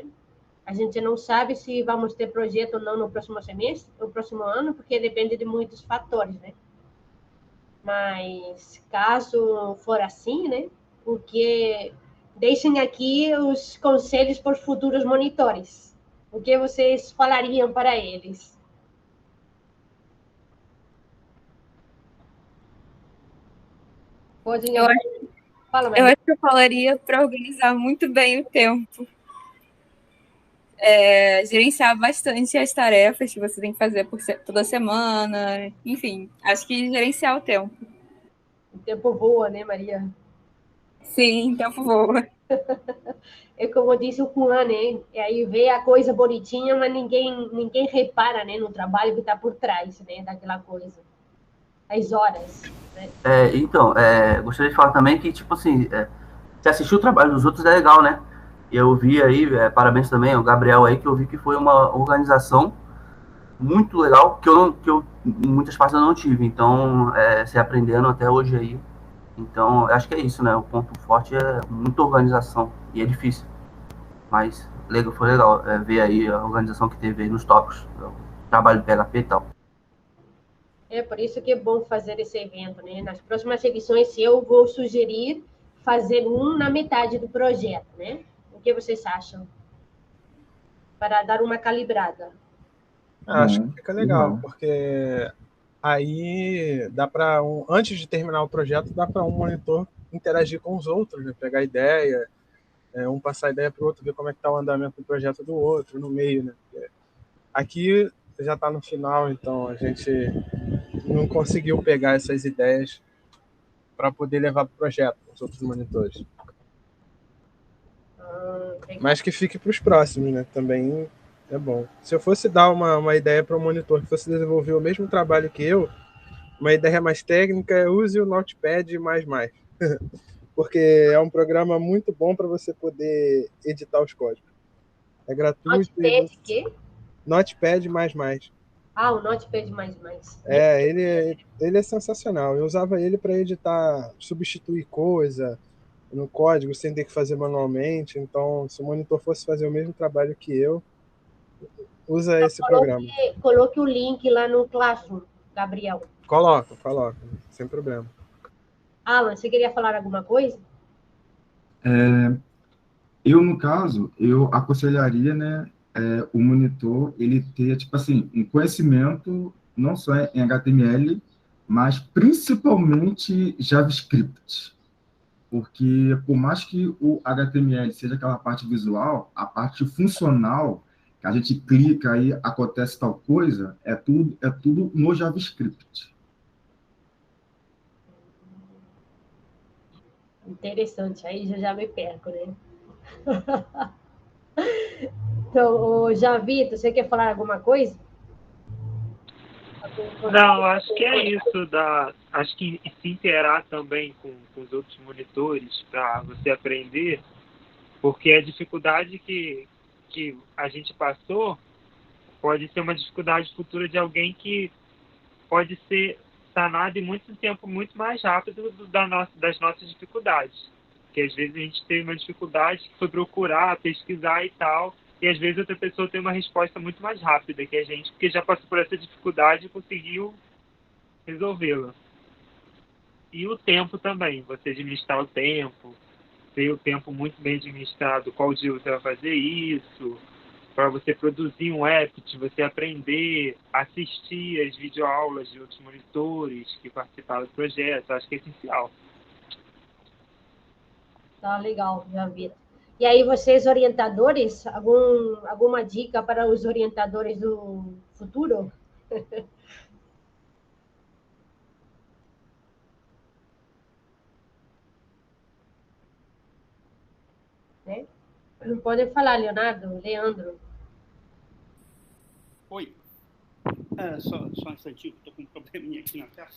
A: A gente não sabe se vamos ter projeto ou não no próximo semestre, no próximo ano, porque depende de muitos fatores, né? Mas, caso for assim, né? Porque deixem aqui os conselhos para os futuros monitores. O que vocês falariam para eles? coisa...
I: Eu acho que eu falaria para organizar muito bem o tempo. Gerenciar bastante as tarefas que você tem que fazer toda semana. Enfim, acho que gerenciar o tempo.
A: O tempo voa, né, Maria?
I: Sim, o tempo voa.
A: É como disse o Juan, né? E aí vê a coisa bonitinha, mas ninguém repara, né, no trabalho que está por trás, né, daquela coisa. As horas. Né?
J: Então, gostaria de falar também que, tipo assim, se assistir o trabalho dos outros é legal, né? Eu vi aí, parabéns também ao Gabriel aí, que eu vi que foi uma organização muito legal, que eu em muitas partes eu não tive. Então, se aprendendo até hoje aí. Então, acho que é isso, né? O ponto forte é muita organização. E é difícil. Mas foi legal ver aí a organização que teve aí nos tópicos. O trabalho do PHP e tal.
A: É por isso que é bom fazer esse evento, né? Nas próximas edições, eu vou sugerir fazer na metade do projeto, né? O que vocês acham? Para dar uma calibrada.
D: Acho que fica legal, porque aí dá para antes de terminar o projeto, dá para um monitor interagir com os outros, né? Pegar ideia, um passar a ideia para o outro, ver como é que está o andamento do projeto do outro, no meio, né? Aqui já está no final, então a gente não conseguiu pegar essas ideias para poder levar para o projeto, os outros monitores. Mas que fique para os próximos, né? Também é bom. Se eu fosse dar uma ideia para um monitor que fosse desenvolver o mesmo trabalho que eu, uma ideia mais técnica, use o Notepad++. Porque é um programa muito bom para você poder editar os códigos. É gratuito.
A: Notepad quê?
D: Notepad++.
A: Ah, o Notepad++.
D: Ele é sensacional. Eu usava ele para editar, substituir coisa no código sem ter que fazer manualmente. Então, se o monitor fosse fazer o mesmo trabalho que eu, usa então, esse programa.
A: Coloque o link lá no Classroom, Gabriel.
D: Coloco, sem problema.
A: Alan, você queria falar alguma coisa?
H: Eu, no caso, eu aconselharia, né, o monitor, ele ter, tipo assim, um conhecimento não só em HTML, mas principalmente JavaScript. Porque, por mais que o HTML seja aquela parte visual, a parte funcional, que a gente clica e acontece tal coisa, é tudo no JavaScript.
A: Interessante, aí já me perco, né? Então, Javito, você quer falar alguma coisa?
B: Não, acho que é isso. Acho que se interar também com os outros monitores para você aprender, porque a dificuldade que a gente passou pode ser uma dificuldade futura de alguém que pode ser sanado em muito tempo, muito mais rápido das nossas dificuldades. Porque às vezes a gente tem uma dificuldade que foi procurar, pesquisar e tal, e às vezes outra pessoa tem uma resposta muito mais rápida que a gente, porque já passou por essa dificuldade e conseguiu resolvê-la. E o tempo também, você administrar o tempo, ter o tempo muito bem administrado, qual dia você vai fazer isso, para você produzir um app, você aprender, assistir as videoaulas de outros monitores que participaram do projeto, acho que é essencial.
A: Tá legal, já vi. E aí, vocês orientadores, alguma dica para os orientadores do futuro? Né? Pode falar, Leandro.
C: Oi. Só um instantinho, estou com um probleminha aqui na tela.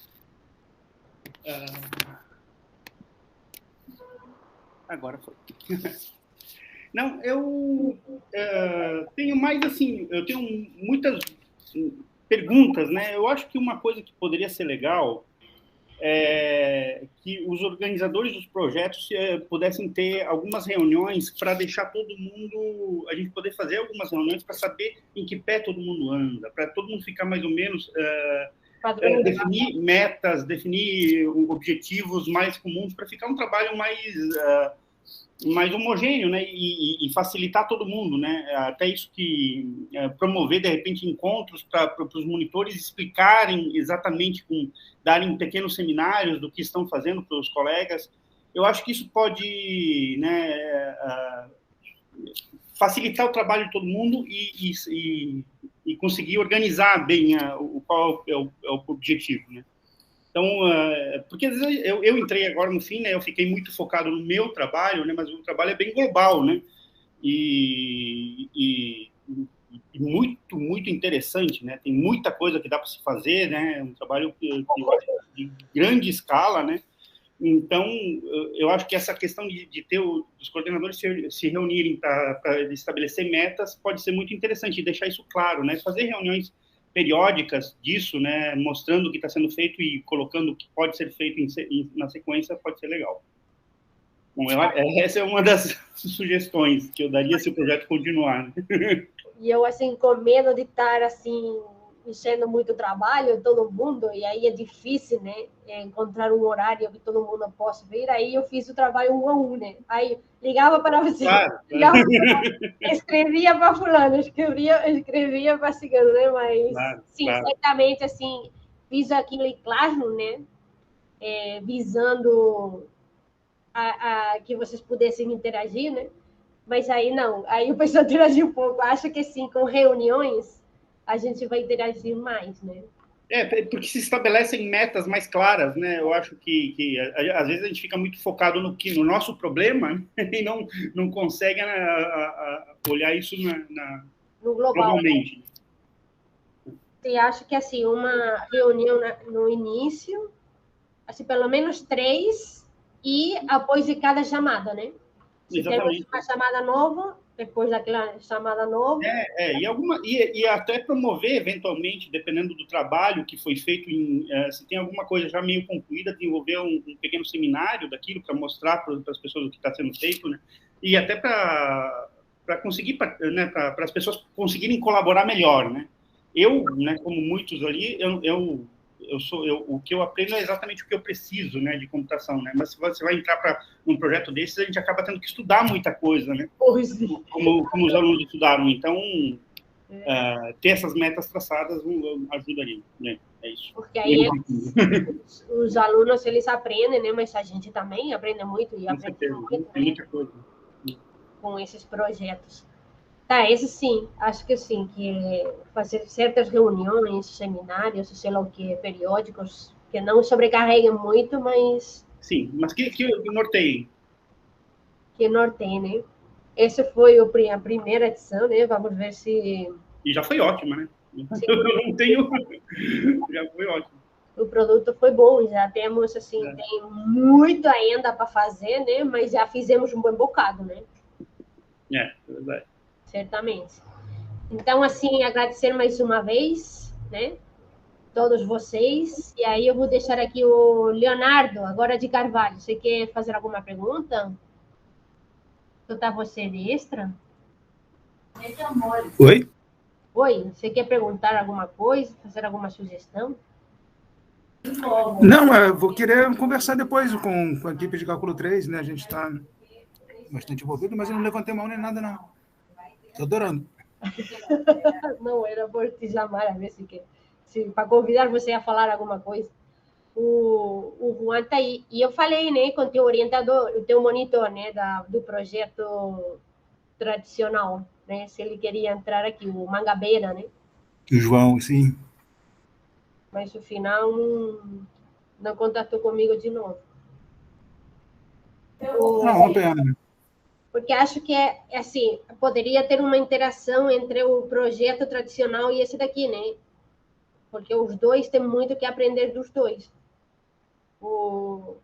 C: Agora foi. Não, eu tenho mais assim, eu tenho muitas perguntas, né? Eu acho que uma coisa que poderia ser legal é que os organizadores dos projetos pudessem ter algumas reuniões para deixar todo mundo, a gente poder fazer algumas reuniões para saber em que pé todo mundo anda, para todo mundo ficar mais ou menos definir metas, definir objetivos mais comuns para ficar um trabalho mais mais homogêneo, né, e facilitar todo mundo, né, até isso que promover, de repente, encontros para os monitores explicarem exatamente, darem pequenos seminários do que estão fazendo para os colegas. Eu acho que isso pode, né, facilitar o trabalho de todo mundo e conseguir organizar bem qual é o objetivo, né. Então, porque às vezes eu entrei agora no fim, né, eu fiquei muito focado no meu trabalho, né, mas o trabalho é bem global, né, e muito, muito interessante, né, tem muita coisa que dá para se fazer, né, um trabalho de grande escala, né, então, eu acho que essa questão de ter os coordenadores se reunirem para estabelecer metas pode ser muito interessante, e deixar isso claro, né, fazer reuniões periódicas disso, né, mostrando o que está sendo feito e colocando o que pode ser feito na sequência, pode ser legal. Bom, essa é uma das sugestões que eu daria se o projeto continuar. Né?
A: E eu, assim, com medo de estar, assim, enchendo muito trabalho, todo mundo, e aí é difícil, né, encontrar um horário que todo mundo possa vir, aí eu fiz o trabalho 1 a 1, né, aí ligava para você, escrevia para fulano, escrevia para cigano, né, mas, sim, certamente, assim, fiz aquilo claro, né, visando que vocês pudessem interagir, né, mas aí não, aí o pessoal interagiu um pouco, acho que sim, com reuniões, a gente vai interagir mais, né?
C: Porque se estabelecem metas mais claras, né? Eu acho que às vezes a gente fica muito focado no nosso problema, né? E não consegue olhar isso
A: no global, globalmente. Né? E acho que assim, uma reunião no início, assim, pelo menos 3, e após de cada chamada, né? Se temos uma chamada nova, depois daquela chamada nova.
C: E até promover, eventualmente, dependendo do trabalho que foi feito, se tem alguma coisa já meio concluída, desenvolver um pequeno seminário daquilo para mostrar para as pessoas o que está sendo feito, né? E até para conseguir, né, para as pessoas conseguirem colaborar melhor, né? Eu, né, como muitos ali, o que eu aprendo é exatamente o que eu preciso, né, de computação, né? Mas se você vai entrar para um projeto desses, a gente acaba tendo que estudar muita coisa, né? Como os alunos estudaram. Então, ter essas metas traçadas ajudaria, né? É isso.
A: Porque aí os alunos, eles aprendem, né? Mas a gente também aprende muito e aprende muito, né?
C: Muita coisa.
A: Com esses projetos. Tá, esse sim, acho que sim, que fazer certas reuniões, seminários, sei lá o que, periódicos, que não sobrecarreguem muito, mas...
C: Sim, mas que norteiem.
A: Que norteiem, né? Essa foi a primeira edição, né? Vamos ver se...
C: E já foi ótima, né? Sim. Eu não tenho... Já foi ótimo.
A: O produto foi bom, já temos, assim, tem muito ainda para fazer, né? Mas já fizemos um bom bocado, né?
C: É verdade.
A: Certamente. Então, assim, agradecer mais uma vez, né? Todos vocês. E aí eu vou deixar aqui o Leonardo, agora de Carvalho. Você quer fazer alguma pergunta? Tá você de extra?
K: Oi?
A: Oi, você quer perguntar alguma coisa, fazer alguma sugestão?
K: Não, eu vou querer conversar depois com a equipe de Cálculo 3, né? A gente está bastante envolvido, mas eu não levantei mão nem nada, não. Estou adorando.
A: Não, era por te chamar, a ver se para convidar você a falar alguma coisa. O Juan está aí. E eu falei, né, com o teu orientador, o teu monitor, né, do projeto tradicional, né, se ele queria entrar aqui, o Mangabeira, né?
K: O João, sim.
A: Mas no final não contatou comigo de novo.
K: Não, uma pena.
A: Porque acho que assim, poderia ter uma interação entre o projeto tradicional e esse daqui, né? Porque os dois têm muito que aprender dos dois. O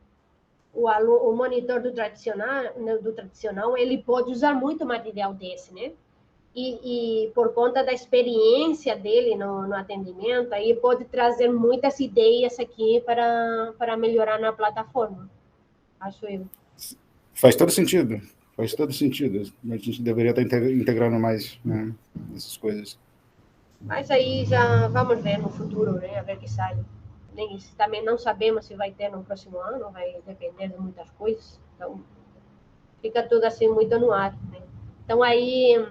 A: monitor do tradicional, ele pode usar muito material desse, né? E por conta da experiência dele no atendimento, aí pode trazer muitas ideias aqui para melhorar na plataforma. Acho eu.
K: Faz todo sentido. Faz todo sentido. A gente deveria estar integrando mais, né, essas coisas.
A: Mas aí já vamos ver no futuro, né? A ver que sai. Também não sabemos se vai ter no próximo ano, vai depender de muitas coisas. Então, Fica tudo assim muito no ar, né? Então aí,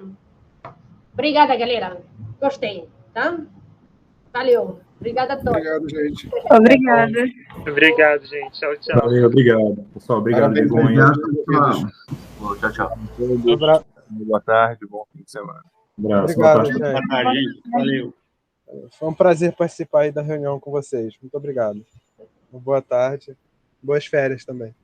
A: obrigada, galera. Gostei, tá? Valeu. Obrigada a todos.
K: Obrigado, gente.
I: Obrigada.
B: Obrigado, gente. Tchau, tchau.
F: Valeu, obrigado. Pessoal, obrigado,
H: Parabéns,
F: Begonha.
J: Tchau, tchau.
E: Boa tarde, bom fim de semana.
F: Abraço, boa
D: Obrigado,
F: tarde.
D: gente.
C: Boa tarde, gente. Valeu.
D: Foi um prazer participar aí da reunião com vocês. Muito obrigado. Boa tarde. Boas férias também.